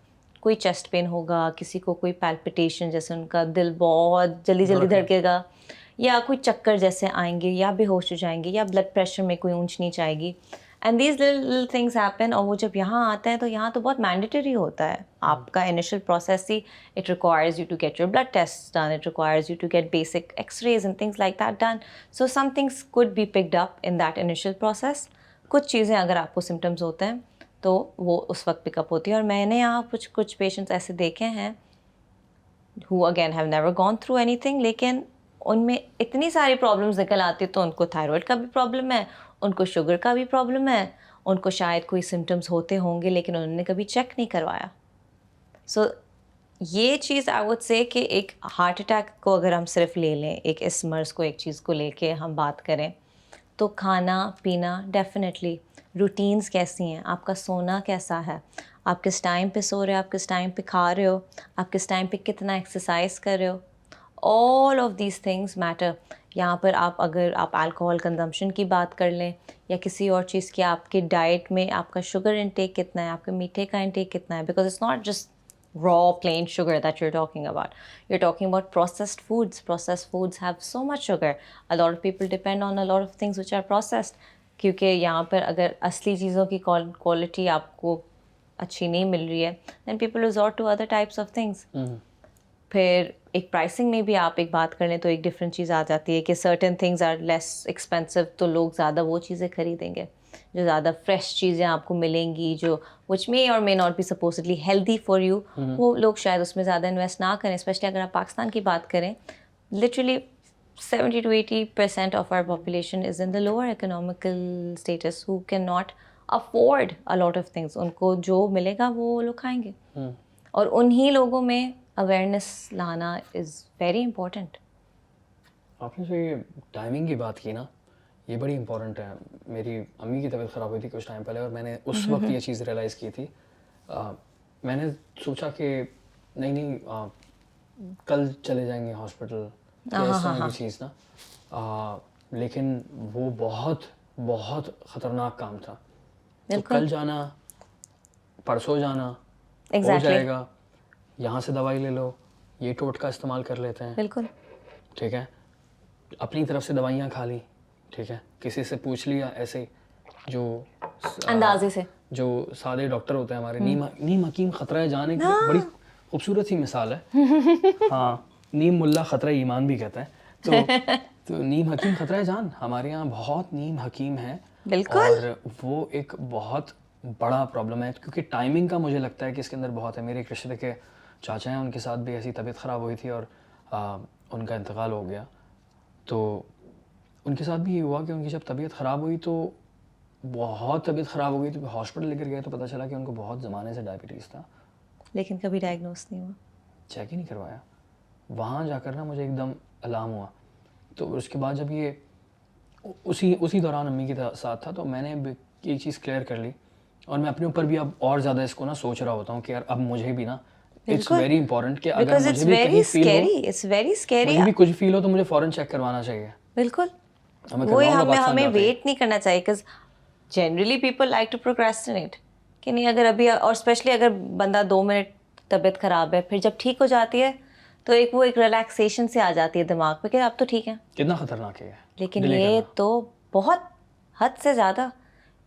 कोई चेस्ट पेन होगा, किसी को कोई पैल्पिटेशन जैसे उनका दिल बहुत जल्दी जल्दी धड़केगा, या कोई चक्कर जैसे आएंगे, या बेहोश हो जाएंगे, या ब्लड प्रेशर में कोई ऊंच नीच आएगी। And these little things happen. और वो जब यहाँ आते हैं तो यहाँ तो बहुत मैंडेटरी होता है आपका इनिशियल प्रोसेस ही। It requires you to get your blood test done, it requires you to get basic x-rays and things like that done. So some things could be picked up in that initial process. कुछ चीज़ें अगर आपको symptoms होते हैं तो वो उस वक्त पिकअप होती है। और मैंने यहाँ कुछ पेशेंट्स ऐसे देखे हैं who again have never gone through anything, लेकिन उनमें इतनी सारी प्रॉब्लम्स निकल आती, तो उनको थायराइड का भी प्रॉब्लम है, उनको शुगर का भी प्रॉब्लम है, उनको शायद कोई सिम्टम्स होते होंगे लेकिन उन्होंने कभी चेक नहीं करवाया। सो ये चीज़ आई वुड से कि एक हार्ट अटैक को अगर हम सिर्फ ले लें, एक इस मर्ज़ को, एक चीज़ को लेके हम बात करें, तो खाना पीना डेफिनेटली, रूटीन्स कैसी हैं, आपका सोना कैसा है, आप किस टाइम पे सो रहे हो, आप किस टाइम पे खा रहे हो, आप किस टाइम पे कितना एक्सरसाइज कर रहे हो, all of these things matter. यहाँ पर आप अगर आप अल्कोहल कंजम्पशन की बात कर लें या किसी और चीज़ की, आपके डाइट में आपका शुगर इंटेक कितना है, आपके मीठे का इंटेक कितना है, because it's not just raw plain sugar that you're talking about. You're talking about processed foods. Processed foods have so much sugar. A lot of people depend on a lot of things which are processed, क्योंकि यहाँ पर अगर असली चीज़ों की quality आपको अच्छी नहीं मिल रही है, then people resort to other types of things. फिर एक प्राइसिंग में भी आप एक बात कर लें तो एक डिफरेंट चीज़ आ जाती है कि certain things are less expensive, तो लोग ज़्यादा वो चीज़ें खरीदेंगे जो ज़्यादा फ्रेश चीज़ें आपको मिलेंगी, जो विच मे और may not be supposedly healthy for you, वो लोग शायद उसमें ज़्यादा इन्वेस्ट ना करें। स्पेशली अगर आप पाकिस्तान की बात करें, literally 70 to 80% of our population is in the lower economical status who cannot afford a lot of things. उनको जो मिलेगा वो लोग खाएंगे, और उन्हीं लोगों में अवेयरनेस लाना इज़ वेरी इम्पोर्टेंट। आपने जो ये टाइमिंग की बात की ना, ये बड़ी इंपॉर्टेंट है। मेरी अम्मी की तबीयत ख़राब हुई थी कुछ टाइम पहले, और मैंने उस वक्त ये चीज़ रियलाइज़ की थी। मैंने सोचा कि नहीं कल चले जाएंगे हॉस्पिटल, इस तरह की चीज़ ना, लेकिन वो बहुत बहुत ख़तरनाक काम था। तो कल जाना, परसों जाना, हो जाएगा, यहाँ से दवाई ले लो, ये टोटका इस्तेमाल कर लेते हैं, बिल्कुल ठीक है, अपनी तरफ से दवाइयाँ खा ली, ठीक है, किसी से पूछ लिया ऐसे जो अंदाजे से, जो सादे डॉक्टर होते हैं हमारे, नीम हकीम खतरा है जाने की, बड़ी खूबसूरत सी मिसाल है। हाँ, नीम मुल्ला ख़तरा ईमान भी कहता है। तो नीम हकीम ख़तरा जान, हमारे यहाँ बहुत नीम हकीम हैं। बिल्कुल। और वो एक बहुत बड़ा प्रॉब्लम है, क्योंकि टाइमिंग का मुझे लगता है कि इसके अंदर बहुत है। मेरे एक रिश्ते के चाचा हैं, उनके साथ भी ऐसी तबीयत ख़राब हुई थी और उनका इंतकाल हो गया। तो उनके साथ भी ये हुआ कि उनकी जब तबीयत ख़राब हुई तो बहुत तबीयत ख़राब हो गई, तो हॉस्पिटल लेकर गए तो पता चला कि उनको बहुत ज़माने से डायबिटीज़ था। लेकिन कभी डायग्नोस नहीं हुआ। चेक ही नहीं करवाया। वहाँ जाकर ना मुझे एकदम अलार्म हुआ। तो उसके बाद जब ये उसी दौरान अम्मी के साथ था, तो मैंने एक चीज़ क्लियर कर ली। और मैं अपने ऊपर भी अब और ज़्यादा इसको ना सोच रहा होता हूँ कि यार अब मुझे भी ना, इट्स वेरी इंपॉर्टेंट कि अगर बिकॉज मुझे इट्स भी वेरी कहीं फील हो, स्कैरी, इट्स वेरी स्कैरी। मुझे भी कुछ फील हो तो मुझे फ़ौरन चेक करवाना चाहिए। बिल्कुल, हमें वही करवाऊंगा पाकिस्तान हमें जाते ही। वेट नहीं करना चाहिए, because generally people like to procrastinate कि नहीं, अगर अभी, और स्पेशली अगर बंदा 2 मिनट तबीयत ख़राब है, फिर जब ठीक हो जाती है तो एक रिलैक्सेशन से आ जाती है दिमाग पे कि अब तो ठीक है। कितना ख़तरनाक है ये। लेकिन डिले ये करना। तो बहुत हद से ज़्यादा।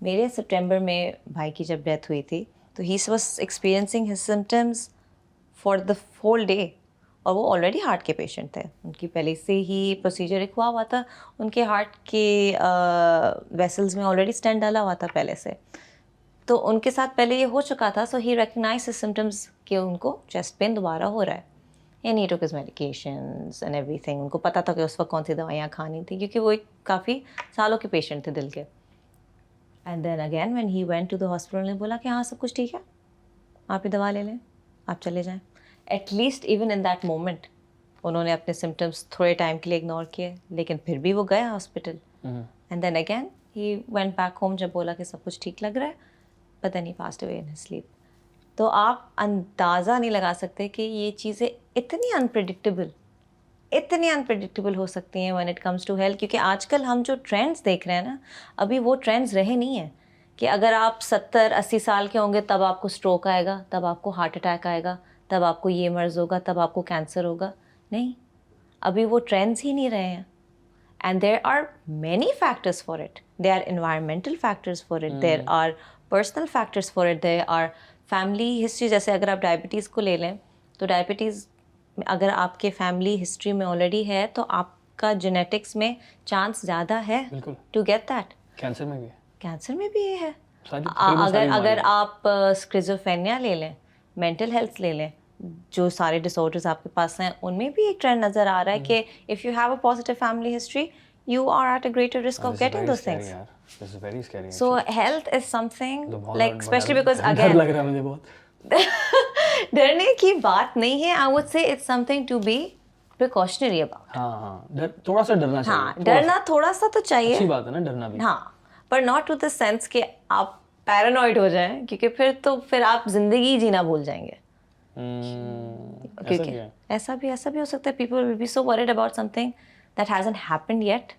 मेरे सितंबर में भाई की जब डेथ हुई थी तो he was experiencing his symptoms for the whole day, और वो ऑलरेडी हार्ट के पेशेंट थे। उनकी पहले से ही प्रोसीजर एक हुआ था, उनके हार्ट के वेसल्स में ऑलरेडी स्टेंट डाला हुआ था पहले से, तो उनके साथ पहले ये हो चुका था। सो ही रिकग्नाइज हिज सिम्टम्स कि उनको चेस्ट पेन दोबारा हो रहा है, and he took his medications and everything. उनको पता था कि उस वक्त कौन सी दवाइयाँ खानी थी, क्योंकि वो एक काफ़ी सालों के पेशेंट थे दिल के। And then again when he went to the hospital, ने बोला कि हाँ सब कुछ ठीक है, आप ही दवा ले लें, आप चले जाएं। At least even in that moment उन्होंने अपने सिम्टम्स थोड़े टाइम के लिए इग्नोर किए, लेकिन फिर भी वो गए hospital. And then again he went back home, जब बोला कि सब कुछ ठीक लग रहा है, but then he passed away in his sleep. तो आप अंदाज़ा नहीं लगा सकते कि ये चीज़ें इतनी अनप्रिडिक्टेबल हो सकती हैं when it comes to health. क्योंकि आजकल हम जो ट्रेंड्स देख रहे हैं ना, अभी वो ट्रेंड्स रहे नहीं हैं कि अगर आप 70-80 साल के होंगे तब आपको स्ट्रोक आएगा, तब आपको हार्ट अटैक आएगा, तब आपको ये मर्ज़ होगा, तब आपको कैंसर होगा। नहीं, अभी वो ट्रेंड्स ही नहीं रहे हैं। And there are many factors for it. There are environmental factors for it. There are personal factors for it. There are family history. जैसे अगर आप डायबिटीज़ को ले लें, तो डायबिटीज़ अगर आपके फैमिली हिस्ट्री में ऑलरेडी है तो आपका जेनेटिक्स में चांस ज़्यादा है टू गेट दैट। कैंसर में भी है। कैंसर में भी ये है। सारी अगर आप स्किज़ोफ्रेनिया ले लें, मेंटल हेल्थ ले लें, जो सारे डिसऑर्डर्स आपके पास हैं, उनमें भी एक ट्रेंड नज़र आ रहा है कि if you have a positive family history, you are at a greater risk of getting those things. This is very scary. So health is something तो like, especially because डर again, लग रहा है मुझे बहुत। डरने की बात नहीं है। I would say it's something to be precautionary about. हाँ, थोड़ा सा डरना चाहिए। हाँ, डरना थोड़ा सा तो चाहिए। अच्छी बात है ना डरना भी। हाँ, पर not to the sense कि आप पैरानॉइड हो जाएं, क्योंकि फिर आप जिंदगी जीना भूल जाएंगे। क्योंकि ऐसा भी हो सकता है। People will be so worried about something that hasn't happened yet.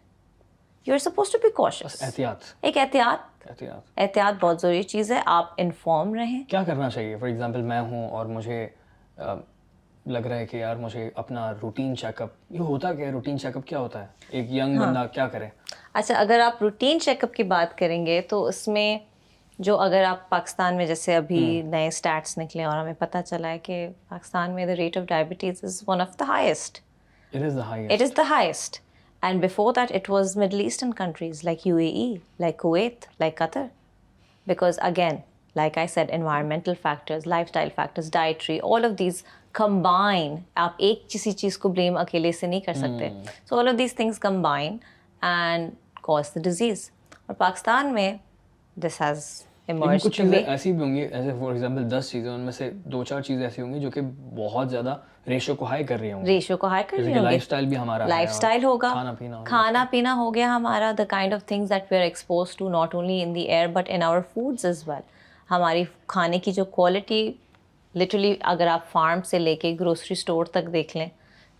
You're supposed to be cautious. एहतियात बहुत ज़रूरी चीज़ है। आप इन्फॉर्म रहें। क्या करना चाहिए? फॉर एग्जांपल मैं हूँ और मुझे लग रहा है कि यार मुझे अपना रूटीन चेकअप, ये होता क्या है? रूटीन चेकअप क्या होता है? एक यंग बंदा क्या करे? अच्छा, अगर आप रूटीन चेकअप की बात करेंगे तो उसमें जो, अगर आप पाकिस्तान में जैसे अभी नए स्टैट्स निकले और हमें पता चला है कि पाकिस्तान में the rate of diabetes is one of the highest. It is the highest. And before that, it was Middle Eastern countries like UAE, like Kuwait, like Qatar. Because again, like I said, environmental factors, lifestyle factors, dietary, all of these combine. आप एक किसी चीज़ को blame अकेले से नहीं कर सकते. So all of these things combine and cause the disease. और पाकिस्तान में this has लेकिन कुछ चीज़ें ऐसी भी होंगी, ऐसे फॉर एग्जांपल 10 चीज़ें, उनमें से 2-4 चीज़ें ऐसी होंगी जो कि बहुत ज़्यादा रेशियो को हाई कर रही होंगी। लाइफस्टाइल भी हमारा है, लाइफस्टाइल होगा, खाना पीना हो गया हमारा, the kind of things that we are expose to not only in the air but in our foods as well. हमारी खाने की जो क्वालिटी, लिटरली अगर आप फार्म से लेके ग्रोसरी स्टोर तक देख लें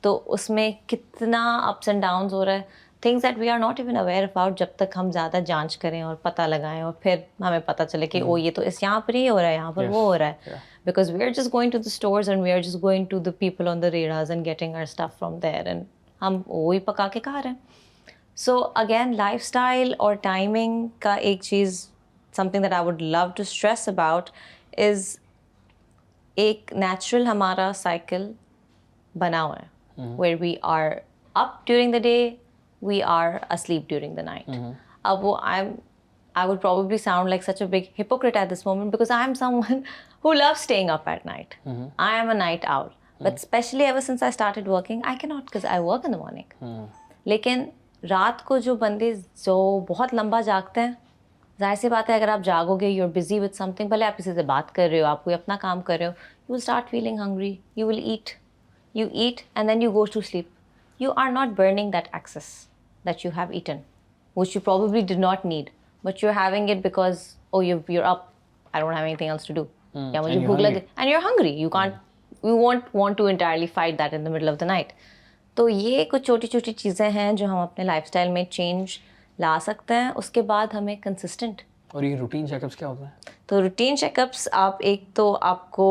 तो उसमें कितना अप्स एंड डाउन्स हो रहा है। Things that we are not even aware about, जब तक हम ज़्यादा जांच करें और पता लगाएं और फिर हमें पता चले कि ओ ये तो इस यहाँ पर ही हो रहा है, यहाँ पर वो हो रहा है। Because we are just going to the stores and we are just going to the people on the redas and getting our stuff from there, and हम वही पका के खा रहे हैं। So again, lifestyle और timing का एक चीज़, something that I would love to stress about is एक नेचुरल हमारा साइकिल बना हुआ है where we are up during the day, we are asleep during the night. अब वो I would probably sound like such a big hypocrite at this moment because I am someone who loves staying up at night. I am a night owl. But especially ever since I started working, I cannot because I work in the morning. लेकिन रात को जो बंदे जो बहुत लंबा जागते हैं, जाहिर सी बात है अगर आप जागोगे, you're busy with something, भले आप किसी से बात कर रहे हो, आप कोई अपना काम कर रहे हो, you will start feeling hungry, you will eat. You eat and then you go to sleep. You are not burning that excess that you have eaten, which you probably did not need, but you're having it because you're up. I don't have anything else to do. या मुझे भूख लगी and you're hungry. You won't want to entirely fight that in the middle of the night. तो ये कुछ छोटी छोटी चीज़ें हैं जो हम अपने लाइफस्टाइल में चेंज ला सकते हैं. उसके बाद हमें कंसिस्टेंट. और ये रूटीन चेकअप्स क्या होता है? तो रूटीन चेकअप्स आप एक तो आपको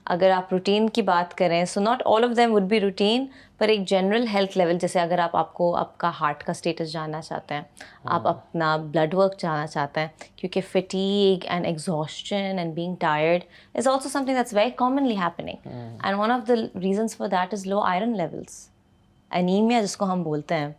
अगर आप रूटीन की बात करें, so not all of them would be routine, पर एक जनरल हेल्थ लेवल, जैसे अगर आपको आपका हार्ट का स्टेटस जानना चाहते हैं, आप अपना ब्लड वर्क जानना चाहते हैं, क्योंकि fatigue and exhaustion and being tired is also something that's very commonly happening, and one of the reasons for that is low iron levels. Anaemia जिसको हम बोलते हैं,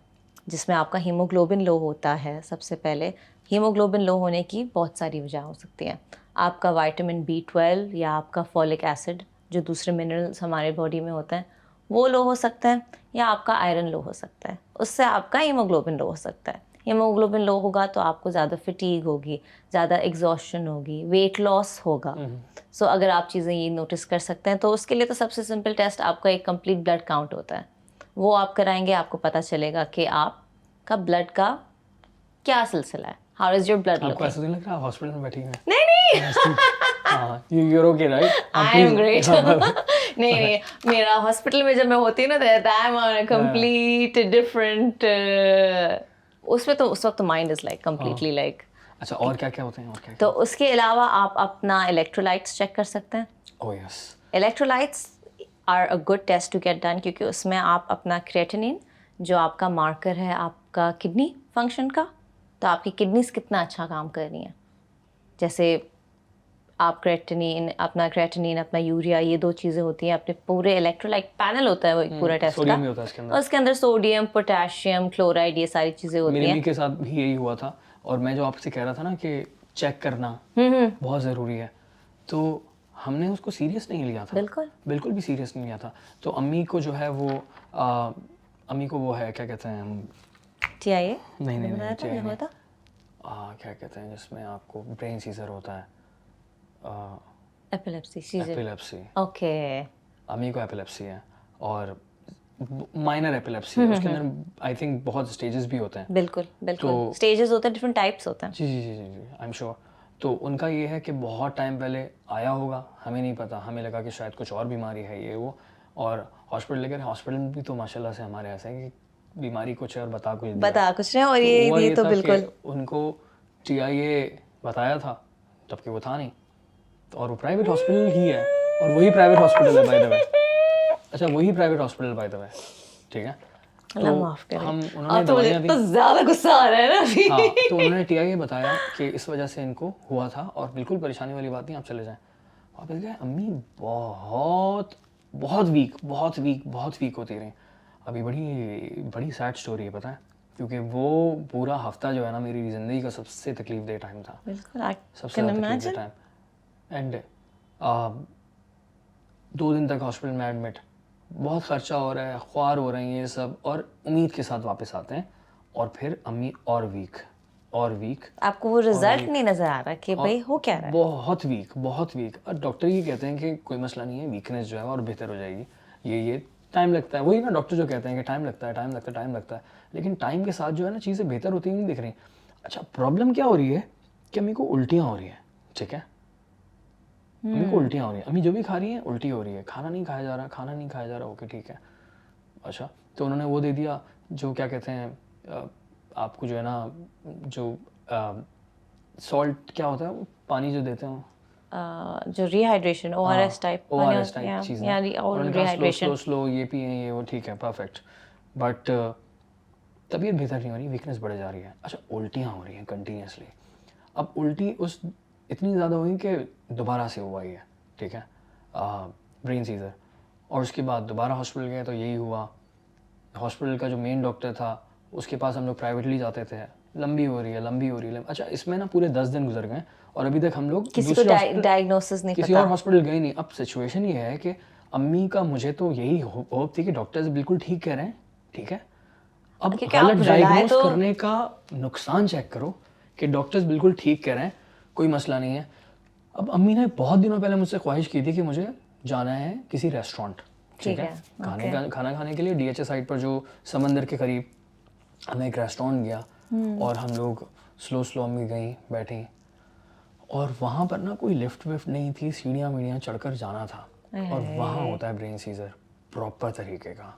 जिसमें आपका हीमोग्लोबिन लो होता है. सबसे पहले हीमोग्लोबिन लो होने की बहुत सारी वजह हो सकती हैं. आपका विटामिन B12 या आपका फॉलिक एसिड, जो दूसरे मिनरल्स हमारे बॉडी में होते हैं, वो लो हो सकता है, या आपका आयरन लो हो सकता है. उससे आपका हीमोग्लोबिन लो हो सकता है. हीमोग्लोबिन लो होगा तो आपको ज़्यादा फटीग होगी, ज़्यादा एग्जॉस्शन होगी, वेट लॉस होगा. सो अगर आप चीज़ें ये नोटिस कर सकते हैं, तो उसके लिए तो सबसे सिंपल टेस्ट आपका एक कंप्लीट ब्लड काउंट होता है. वो आप कराएंगे, आपको पता चलेगा कि आपका ब्लड का क्या सिलसिला है. हाउ इज़ योर ब्लड आपको ऐसा नहीं लग रहा आप हॉस्पिटल में बैठी हैं? नहीं you're okay, right? I am great. नहीं, मेरा हॉस्पिटल में जब मैं होती हूँ ना, I am on a complete different, उसमें तो उस वक्त mind is like completely like. अच्छा, और क्या क्या होते हैं? और क्या? तो उसके अलावा आप अपना इलेक्ट्रोलाइट्स चेक कर सकते हैं. Oh yes, electrolytes are a good test to get done, क्योंकि उसमें आप अपना क्रिएटिनिन, जो आपका मार्कर है आपका किडनी फंक्शन का, तो आपकी किडनीज कितना अच्छा काम कर रही हैं. जैसे आप क्रिएटिनिन, अपना यूरिया, ये दो चीज़ें होती हैं. अपने पूरे इलेक्ट्रोलाइट पैनल होता है वो एक पूरा टेस्ट का. सोडियम भी होता है इसके अंदर. उसके अंदर सोडियम, पोटेशियम, क्लोराइड, ये सारी चीज़ें होती मेरे हैं. भी के साथ भी यही हुआ था. और मैं जो आपसे कह रहा था ना कि चेक करना बहुत ज़रूरी है, तो हमने उसको सीरियस नहीं लिया था. बिल्कुल भी सीरियस नहीं लिया था. तो अम्मी को जो है वो अम्मी को वो है, क्या कहते हैं हम, TIA नहीं क्या कहते हैं जिसमें आपको ब्रेन सीजर होता है, एपिलेप्सी. ओके. अम्मी को एपिलेप्सी है और माइनर एपिलेप्सी है. उसके अंदर आई थिंक बहुत स्टेजेस भी होते हैं. बिल्कुल स्टेजेस होते हैं, डिफरेंट टाइप्स होते हैं. जी आई एम श्योर. तो उनका ये है कि बहुत टाइम पहले आया होगा, हमें नहीं पता, हमें लगा कि शायद कुछ और बीमारी है ये वो, और हॉस्पिटल लेकर, हॉस्पिटल में भी तो माशाल्लाह से हमारे ऐसा है कि बीमारी कुछ है और बता कुछ नहीं. और ये तो बिल्कुल उनको TIA बताया था जबकि वो था नहीं, और वो प्राइवेट हॉस्पिटल ही है, और वही प्राइवेट हॉस्पिटल है बाय द वे. अच्छा, वही private hospital by the way, ठीक है. तो हम उन्होंने दवाइयाँ दी, तो ज़्यादा गुस्सा आ रहा है ना अभी. हाँ, तो उन्होंने TIA बताया कि इस वजह से इनको हुआ था, और बिल्कुल परेशानी वाली बात नहीं, आप चले जाएं. वापस गए, अम्मी बहुत वीक होती रही. अभी बड़ी सैड स्टोरी है, पता है, क्योंकि वो पूरा हफ्ता जो है ना, मेरी ज़िंदगी का सबसे तकलीफदेह टाइम था. सबसे तकलीफदेह टाइम. एंड 2 दिन तक हॉस्पिटल में एडमिट, बहुत खर्चा हो रहा है, ख्वार हो रही हैं ये सब, और उम्मीद के साथ वापस आते हैं, और फिर अम्मी और वीक. आपको वो रिजल्ट नहीं नजर आ रहा कि भाई हो क्या रहा है. बहुत वीक. और डॉक्टर ये कहते हैं कि कोई मसला नहीं है, वीकनेस जो है और बेहतर हो जाएगी. ये टाइम लगता है. वही ना, डॉक्टर जो कहते हैं कि टाइम लगता है, लेकिन टाइम के साथ जो है ना, चीज़ें बेहतर होती नहीं दिख रही. अच्छा, प्रॉब्लम क्या हो रही है कि अम्मी को उल्टियाँ हो रही है. ठीक है, अम्मी को उल्टियाँ हो रही है. अम्मी जो भी खा रही है उल्टी हो रही है. खाना नहीं खाया जा रहा. ओके, ठीक है. अच्छा, तो उन्होंने वो दे दिया जो क्या कहते हैं, आपको जो है ना, जो सॉल्ट क्या होता है, वो पानी जो देते हैं, जो रिहाइड्रेशन, ORS टाइप चीज़, स्लो ये पिए, ये वो, ठीक है, परफेक्ट. बट तबीयत बेहतर नहीं हो रही, वीकनेस बढ़ जा रही है. अच्छा, उल्टियाँ हो रही हैं कंटिन्यूसली. अब उल्टी इतनी ज़्यादा हुई कि दोबारा से हुआ ही है. ठीक है, ब्रेन सीजर। और उसके बाद दोबारा हॉस्पिटल गए तो यही हुआ। हॉस्पिटल का जो मेन डॉक्टर था उसके पास हम लोग प्राइवेटली जाते थे, लंबी हो रही है। अच्छा, इसमें ना पूरे 10 दिन गुजर गए और अभी तक हम लोग किसी को डायग्नोसिस नहीं किसी पता। और हॉस्पिटल गए नहीं। अब सिचुएशन ये है कि अम्मी का, मुझे तो यही होप थी कि डॉक्टर्स बिल्कुल ठीक कह रहे हैं, ठीक है, अब क्योंकि आप गलत डायग्नोस तो करने का नुकसान चेक करो कि डॉक्टर्स बिल्कुल ठीक कह रहे हैं, कोई मसला नहीं है। अब अम्मी ने बहुत दिनों पहले मुझसे ख्वाहिश की थी कि मुझे जाना है किसी रेस्टोरेंट, ठीक है, खाना खाने के लिए डीएचए साइड पर जो समंदर के करीब हमें एक रेस्टोरेंट गया और हम लोग स्लो अम्मी गई, बैठी, और वहाँ पर ना कोई लिफ्ट विफ्ट नहीं थी, सीढ़ियाँ वीढ़ियाँ चढ़कर जाना था। और वहाँ होता है ब्रेन सीजर प्रॉपर तरीके का।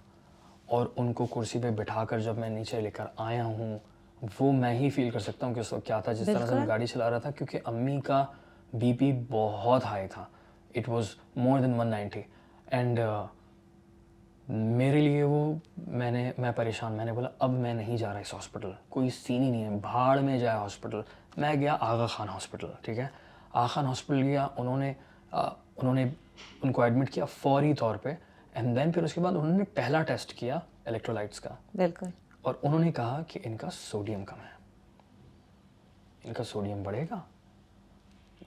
और उनको कुर्सी पे बिठाकर जब मैं नीचे लेकर आया हूँ, वो मैं ही फील कर सकता हूँ कि उस वक्त क्या था जिस तरह से मैं गाड़ी चला रहा था, क्योंकि अम्मी का बीपी बहुत हाई था, it was more than 190। And मेरे लिए वो मैं परेशान, मैंने बोला अब मैं नहीं जा रहा इस हॉस्पिटल, कोई सीन ही नहीं है, भाड़ में जाए हॉस्पिटल। मैं गया आगा खान हॉस्पिटल, ठीक है, आगा खान हॉस्पिटल गया, उन्होंने उनको एडमिट किया फौरी तौर पे। एंड देन फिर उसके बाद उन्होंने पहला टेस्ट किया इलेक्ट्रोलाइट्स का, बिल्कुल, और उन्होंने कहा कि इनका सोडियम कम है, इनका सोडियम बढ़ेगा,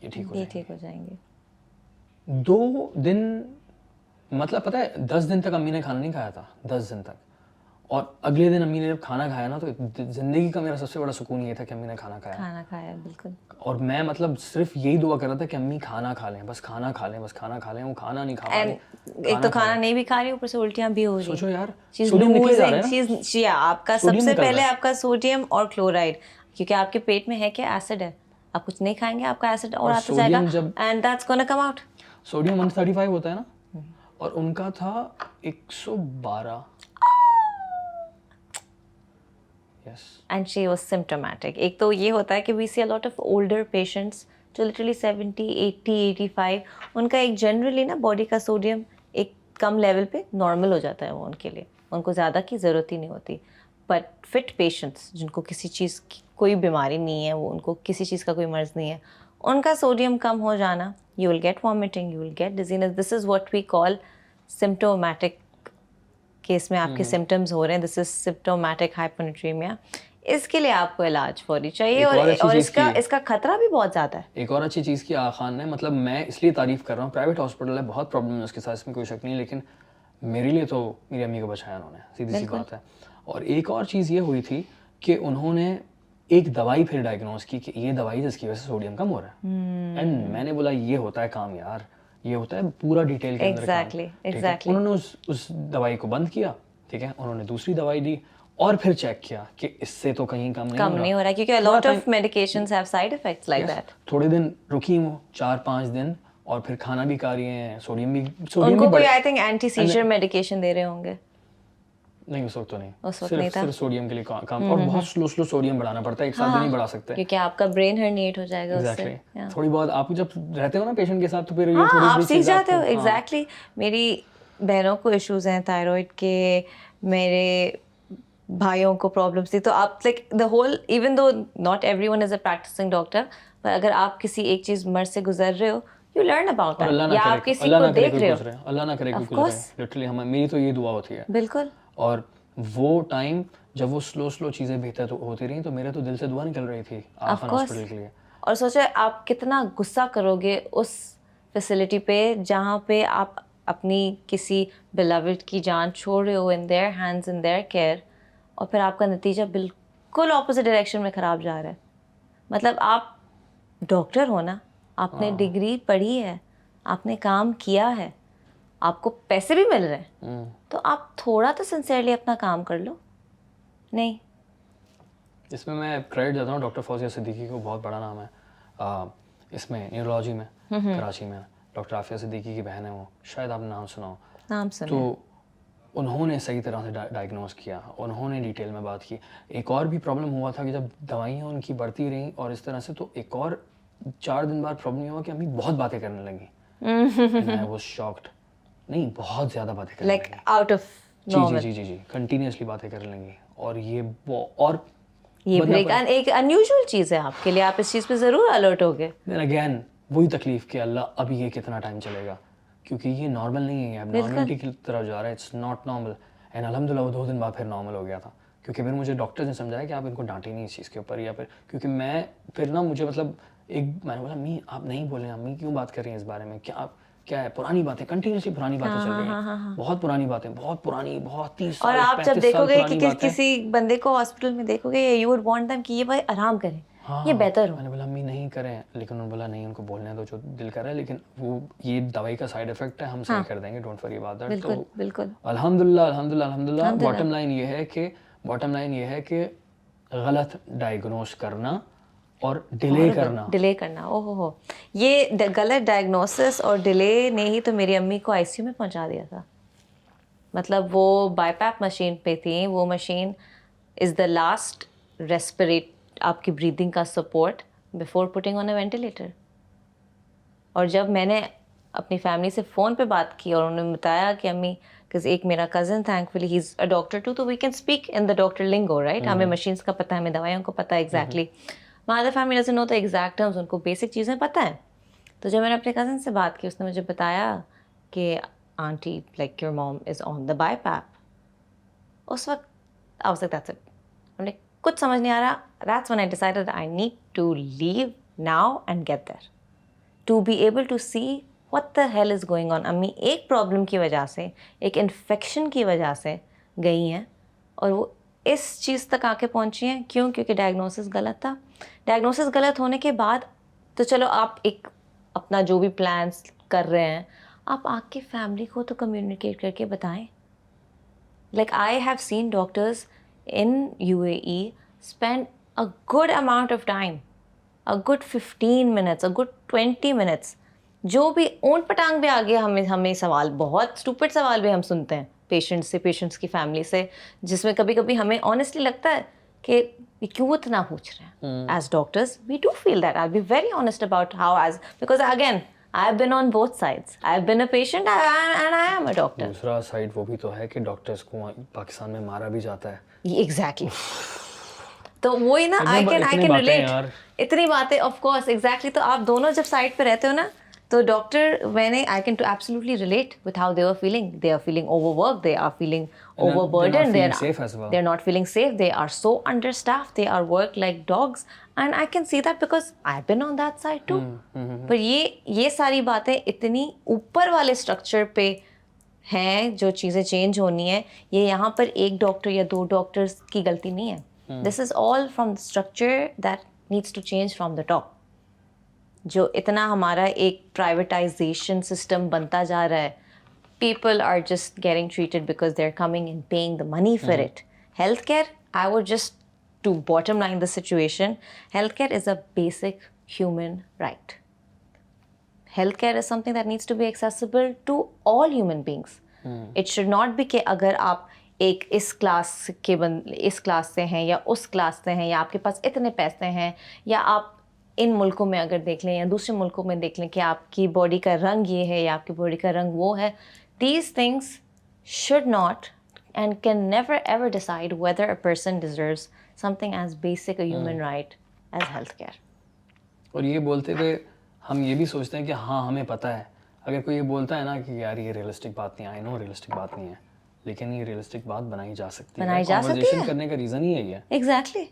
ये ठीक हो जाएंगे। 2 दिन, मतलब पता है 10 दिन तक अम्मी ने खाना नहीं खाया था, 10 दिन तक। और अगले दिन अम्मी ने जब खाना खाया ना, तो ज़िंदगी का मेरा सबसे बड़ा सुकून ये था कि अम्मी ने खाना खाया। बिल्कुल। और मैं मतलब सिर्फ यही दुआ कर रहा था कि अम्मी खाना खा लें, बस खाना खा लें, वो खाना नहीं खा पा रही। एक तो खाना नहीं भी खा रही, ऊपर से उल्टियाँ भी हो रही। सोचो यार, सोडियम निकल जा रहा है ना। आपका सबसे पहले आपका सोडियम और क्लोराइड, क्योंकि आपके पेट में है क्या, एसिड है। आप कुछ नहीं खाएंगे, आपका एसिड और आता जाएगा, and that's gonna come out. Sodium 135 होता है ना, और उनका था 112। Yes. And she was symptomatic. एक तो ये होता है कि we see a lot of older patients जो literally 70, 80, 85, उनका एक जनरली ना बॉडी का सोडियम एक कम लेवल पे नॉर्मल हो जाता है, वो उनके लिए उनको ज़्यादा की ज़रूरत ही नहीं होती। बट फिट पेशेंट्स जिनको किसी चीज़ की कोई बीमारी नहीं है, वो उनको किसी चीज़ का कोई मर्ज़ नहीं है, उनका सोडियम कम हो जाना, you will get vomiting, you will get dizziness. This is what we call symptomatic case में आपके सिम्टम्स हो रहे हैं, दिस इज सिम्प्टोमैटिक हाइपोनेट्रीमिया। इसके लिए आपको इलाज फौरी चाहिए, और इसका खतरा भी बहुत ज़्यादा है। एक और अच्छी चीज़ की आगा खान ने, मतलब मैं इसलिए तारीफ़ कर रहा हूँ, प्राइवेट हॉस्पिटल है, बहुत प्रॉब्लम है उसके साथ, इसमें कोई शक नहीं, लेकिन मेरे लिए तो मेरी अम्मी को बचाया उन्होंने, सीधी सी बात है। और एक और चीज़ ये हुई थी कि उन्होंने एक दवाई फिर डायग्नोस की कि ये दवाई जिसकी वजह से सोडियम कम हो रहा है। एंड मैंने बोला ये होता है काम यार, ये होता है पूरा डिटेल के अंदर। एग्जैक्टली। उन्होंने उस दवाई को बंद किया, ठीक है, उन्होंने दूसरी दवाई दी और फिर चेक किया कि इससे तो कहीं कम नहीं हो रहा, क्योंकि a lot of medications have side effects like that. थोड़े दिन रुकी वो, 4-5 दिन, और फिर खाना भी खा रही हैं, सोडियम भी उनको कोई I think anti seizure medication दे रहे होंगे। नहीं, उस वक्त तो नहीं, सिर्फ सोडियम के लिए काम, और बहुत स्लो सोडियम बढ़ाना पड़ता है, एक साथ भी नहीं बढ़ा सकते, क्योंकि आपका ब्रेन हर्निएट हो जाएगा उससे। थोड़ी बहुत आप जब रहते हो ना पेशेंट के साथ, तो फिर ये थोड़ी आप सीख जाते हो। एग्जैक्टली। मेरी बहनों को इश्यूज हैं थायराइड के, मेरे भाइयों को प्रॉब्लम्स थी, तो आप like the whole, even though not everyone is a practicing doctor, पर अगर आप किसी एक चीज मर्ज से गुजर रहे हो, यू लर्न अबाउट दैट, या आप किसी को देख रहे हो, अल्लाह ना करे कोई गुजरे, लिटरली मेरी तो ये दुआ होती है। बिल्कुल। और वो टाइम जब वो स्लो चीज़ें बेहतर होती रही, तो मेरे तो दिल से दुआ निकल रही थी आफन हॉस्पिटल के लिए। और सोचो आप कितना गुस्सा करोगे उस फैसिलिटी पे जहाँ पे आप अपनी किसी बिलवड की जान छोड़ रहे हो, in their hands, in their care, और फिर आपका नतीजा बिल्कुल ऑपोजिट डायरेक्शन में ख़राब जा रहा है। मतलब आप डॉक्टर हो ना, आपने डिग्री पढ़ी है, आपने काम किया है, आपको पैसे भी मिल रहे हैं, तो आप थोड़ा तो सिंसियरली अपना काम कर लो। नहीं, इसमें मैं क्रेडिट देता हूँ डॉक्टर फौजिया सिद्दीकी को, बहुत बड़ा नाम है इसमें न्यूरोलॉजी में, कराची में। डॉक्टर आफिया सिद्दीकी की बहन है वो, शायद आपने नाम सुना। तो उन्होंने सही तरह से डायग्नोस किया, उन्होंने डिटेल में बात की। एक और भी प्रॉब्लम हुआ था कि जब दवाइयाँ उनकी बढ़ती रहीं और इस तरह से, तो एक और 4 दिन बाद प्रॉब्लम हुआ कि अम्मी बहुत बातें करने लगी। I was shocked. नहीं, बहुत ज़्यादा बातें करने लगी, आउट ऑफ नॉर्मल। जी, कंटिन्यूसली बातें करने लगी। और ये फिर एक अनयूजुअल चीज़ है आपके लिए, आप इस चीज़ पे ज़रूर अलर्ट होगे। देन अगेन वही तकलीफ कि अल्लाह अब ये कितना टाइम चलेगा। क्योंकि ये नॉर्मल नहीं है, अब नॉर्मलिटी की तरफ जा रहा है, इट्स नॉट नॉर्मल। एंड अल्हम्दुलिल्लाह वो 2 दिन बाद फिर नॉर्मल हो गया था, क्योंकि फिर मुझे डॉक्टर ने समझाया कि आप इनको डांटिए नहीं इस चीज़ के ऊपर, या फिर क्योंकि मैं फिर ना मुझे मतलब मैंने बोला अम्मी आप नहीं बोलें, अम्मी क्यों बात कर रही हैं इस बारे में, क्या है, पुरानी बातें, कंटिन्यूसली पुरानी बातें चल रही हैं, बहुत पुरानी बातें, बहुत पुरानी, बहुत 30 और साल आप जब 35 साल देखोगे कि पुरानी बातें। किसी बंदे को हॉस्पिटल में देखोगे, यू वुड वांट देम कि ये भाई आराम करें, ये बेहतर हो। मैंने बोला अम्मी नहीं करें, लेकिन उन्होंने बोला नहीं, उनको बोलने दो जो दिल कर रहा है, लेकिन वो ये दवाई का साइड इफेक्ट है, हम सही कर देंगे, डोंट वरी अबाउट दैट। बिल्कुल तो बिल्कुल अल्हम्दुलिल्लाह अल्हम्दुलिल्लाह अल्हम्दुलिल्लाह बॉटम लाइन ये है कि गलत डायग्नोस करना और डिले करना, ओहो हो, ये गलत डायग्नोसिस और डिले ने ही तो मेरी अम्मी को आईसीयू में पहुंचा दिया था। मतलब वो बाईपैप मशीन पे थी, वो मशीन इज़ द लास्ट रेस्पिरेट आपकी ब्रीदिंग का support before putting on a ventilator. और जब मैंने अपनी फैमिली से फ़ोन पे बात की और उन्होंने बताया कि अम्मी, बिकॉज एक मेरा cousin thankfully he is a doctor too, तो we can speak in the doctor lingo, right, हमें मशीन्स का पता है, हमें दवाइयों को पता है exactly. My other family doesn't know the exact terms, उनको बेसिक चीज़ें पता है। तो जब मैंने अपने कज़न से बात की, उसने मुझे बताया कि aunty like your mom is on the BiPAP. उस वक्त I was like that's it, हमने कुछ समझ नहीं आ रहा। That's when I decided I need to leave now and get there to be able to see what the hell is going on. अम्मी एक प्रॉब्लम की वजह से, एक इन्फेक्शन की वजह से गई हैं और वो इस चीज़ तक आके पहुंची हैं। क्यों? क्योंकि डायग्नोसिस गलत था। डायग्नोसिस गलत होने के बाद तो चलो आप एक अपना जो भी प्लान्स कर रहे हैं, आप आके फैमिली को तो कम्युनिकेट करके बताएं। Like I have seen doctors in UAE spend a good amount of time, a good 15 minutes, a good 20 minutes. जो भी ऊंट पटांग भी आ गया, हमें सवाल, बहुत स्टूपिड सवाल भी हम सुनते हैं पेशेंट्स से, पेशेंट्स की फैमिली से, जिसमें कभी कभी हमें ऑनेस्टली लगता है कि ये क्यों इतना पूछ रहे हैं। As doctors we do feel that, I be very honest about how, as because again I have been on both sides. I have been a patient and I am a doctor. दूसरा side वो भी तो है कि doctors को पाकिस्तान में मारा भी जाता है। Exactly. तो वही ना, I can relate. इतनी बातें, of course, exactly. तो आप दोनों जब साइड पे रहते हो ना, तो doctor, I can absolutely relate with how they were feeling. They are feeling overworked. They are feeling overburdened. They're not feeling safe as well. They're not feeling safe. They are so understaffed. They are worked like dogs. And I can see that because I've been on that side too. पर ये सारी बातें इतनी ऊपर वाले structure पे हैं, जो चीज़ें चेंज होनी है, ये यहाँ पर एक डॉक्टर या 2 डॉक्टर्स की गलती नहीं है। This is all from the structure that needs to change from the top. जो इतना हमारा एक प्राइवेटाइजेशन सिस्टम बनता जा रहा है, people are just getting treated because they're coming and paying the money for it. Healthcare, I would just, to bottom line the situation, healthcare is a basic human right. Healthcare is something that needs to be accessible to all human beings. It should not be कि अगर आप एक इस class से हैं या उस class से हैं, या आपके पास इतने पैसे हैं, या आप इन मुल्कों में अगर देख लें या दूसरे मुल्कों में देख लें कि आपकी बॉडी का रंग ये है या आपकी बॉडी का रंग वो है, these things should not and can never ever decide whether a person deserves something as basic a human right as healthcare. और ये बोलते हुए हम ये भी सोचते हैं कि हाँ हमें पता है। अगर कोई ये बोलता है ना कि यार ये रियलिस्टिक बात नहीं है, आई नो रियलिस्टिक बात नहीं है, लेकिन ये रियलिस्टिक बात बनाई जा सकती है। कन्वर्सेशन करने का रीज़न ही यही है। एग्जैक्टली।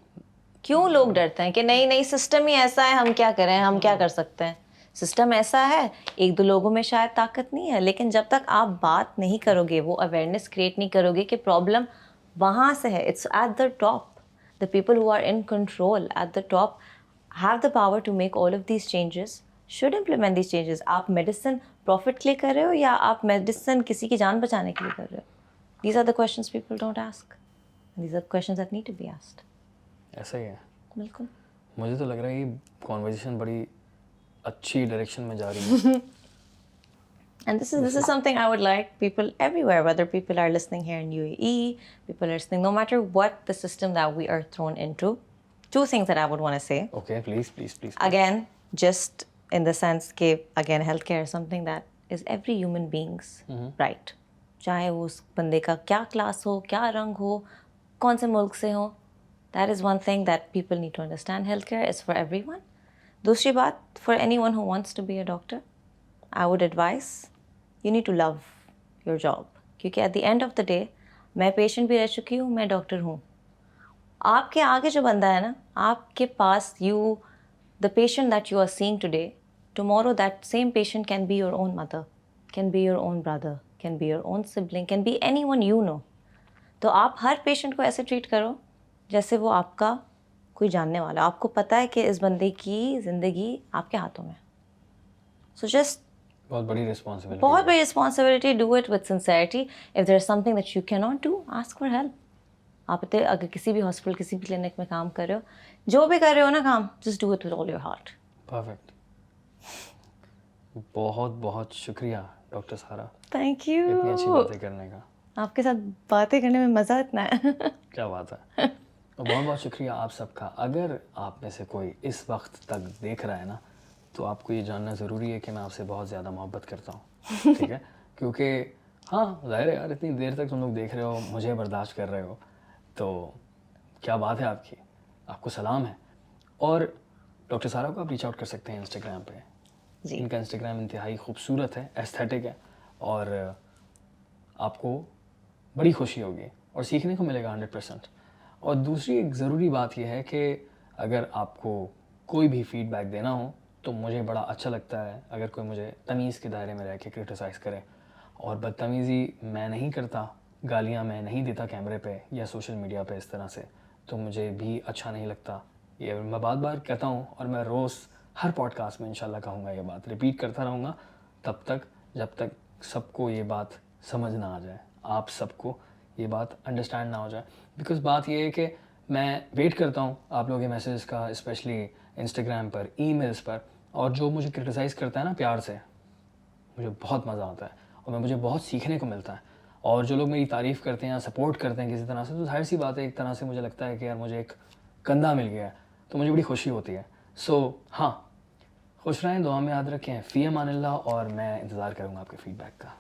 क्यों लोग डरते हैं कि नहीं सिस्टम ही ऐसा है, हम क्या करें, हम क्या कर सकते हैं। सिस्टम ऐसा है, 1-2 लोगों में शायद ताकत नहीं है, लेकिन जब तक आप बात नहीं करोगे, वो अवेयरनेस क्रिएट नहीं करोगे कि प्रॉब्लम वहाँ से है, it's at the top. The people who are in control at the top have the power to make all of these changes, should implement these changes. आप मेडिसिन प्रॉफिट के लिए कर रहे हो या आप मेडिसिन किसी की जान बचाने के लिए कर रहे हो? These are the questions people don't ask, these are questions that need to be asked. ऐसा ही है। बिल्कुल। मुझे तो लग रहा है ये कॉन्वर्सेशन बड़ी अच्छी डायरेक्शन में जा रही है। And this is something I would like people everywhere, whether people are listening here in UAE, people are listening, no matter what the system that we are thrown into. 2 things that I would want to say. Okay, please. Again, just in the sense that, again, healthcare is something that is every human being's right. चाहे वो उस बंदे का क्या class हो, क्या रंग हो, कौन से मुल्क से हो, that is one thing that people need to understand. Healthcare is for everyone. दूसरी बात, for anyone who wants to be a doctor, I would advise you need to love your job. क्योंकि at the end of the day मैं patient भी रह चुकी हूँ, मैं doctor हूँ. आपके आगे जो बंदा है ना, आपके पास the patient that you are seeing today, tomorrow that same patient can be your own mother, can be your own brother, can be your own sibling, can be anyone you know. तो आप हर patient को ऐसे treat करो जैसे वो आपका कोई जानने वाला. आपको पता है कि इस बंदे की ज़िंदगी आपके हाथों में. So just बहुत बड़ी रिस्पॉन्सिबिलिटी. बहुत बड़ी responsibility. Do it with sincerity. If there is something that you can not do, ask for help. आप अगर किसी भी हॉस्पिटल, किसी भी क्लिनिक में काम कर रहे हो, जो भी कर रहे हो ना काम, just do it with all your heart. Perfect. बहुत बहुत शुक्रिया डॉक्टर सारा, थैंक यू. इतनी अच्छी बातें करने का. आपके साथ बातें करने में मज़ा इतना है. क्या बात है. और बहुत बहुत शुक्रिया आप सबका. अगर आप में से कोई इस वक्त तक देख रहा है ना, तो आपको ये जानना ज़रूरी है कि मैं आपसे बहुत ज़्यादा मोहब्बत करता हूँ. ठीक है. क्योंकि हाँ, ज़ाहिर है यार, इतनी देर तक तुम लोग देख रहे हो, मुझे बर्दाश्त कर रहे हो, तो क्या बात है आपकी. आपको सलाम है. और डॉक्टर सारा को आप रीच आउट कर सकते हैं इंस्टाग्राम पे. जी. इनका इंस्टाग्राम इंतहाई खूबसूरत है, एस्थेटिक है, और आपको बड़ी खुशी होगी और सीखने को मिलेगा 100%. और दूसरी एक ज़रूरी बात यह है कि अगर आपको कोई भी फीडबैक देना हो तो मुझे बड़ा अच्छा लगता है अगर कोई मुझे तमीज़ के दायरे में रह के क्रिटिसाइज़ करे. और बदतमीज़ी मैं नहीं करता, गालियाँ मैं नहीं देता कैमरे पे या सोशल मीडिया पे इस तरह से, तो मुझे भी अच्छा नहीं लगता. ये मैं बार बार कहता हूँ और मैं रोज़ हर पॉडकास्ट में इंशाल्लाह कहूँगा, ये बात रिपीट करता रहूँगा तब तक जब तक सबको ये बात समझ ना आ जाए, आप सबको ये बात अंडरस्टैंड ना हो जाए. बिकॉज़ बात ये है कि मैं वेट करता हूँ आप लोगों के मैसेज का, स्पेशली इंस्टाग्राम पर, ईमेल्स पर, और जो मुझे क्रिटिसाइज़ करता है ना प्यार से, मुझे बहुत मज़ा आता है और मुझे बहुत सीखने को मिलता है. और जो लोग मेरी तारीफ़ करते हैं या सपोर्ट करते हैं किसी तरह से, तो जाहिर सी बात है एक तरह से मुझे लगता है कि यार मुझे एक कंधा मिल गया है, तो मुझे बड़ी खुशी होती है. सो हाँ, खुश रहें, दुआ में याद रखें. फ़ी अमानिल्लाह. और मैं इंतज़ार करूँगा आपके फ़ीडबैक का.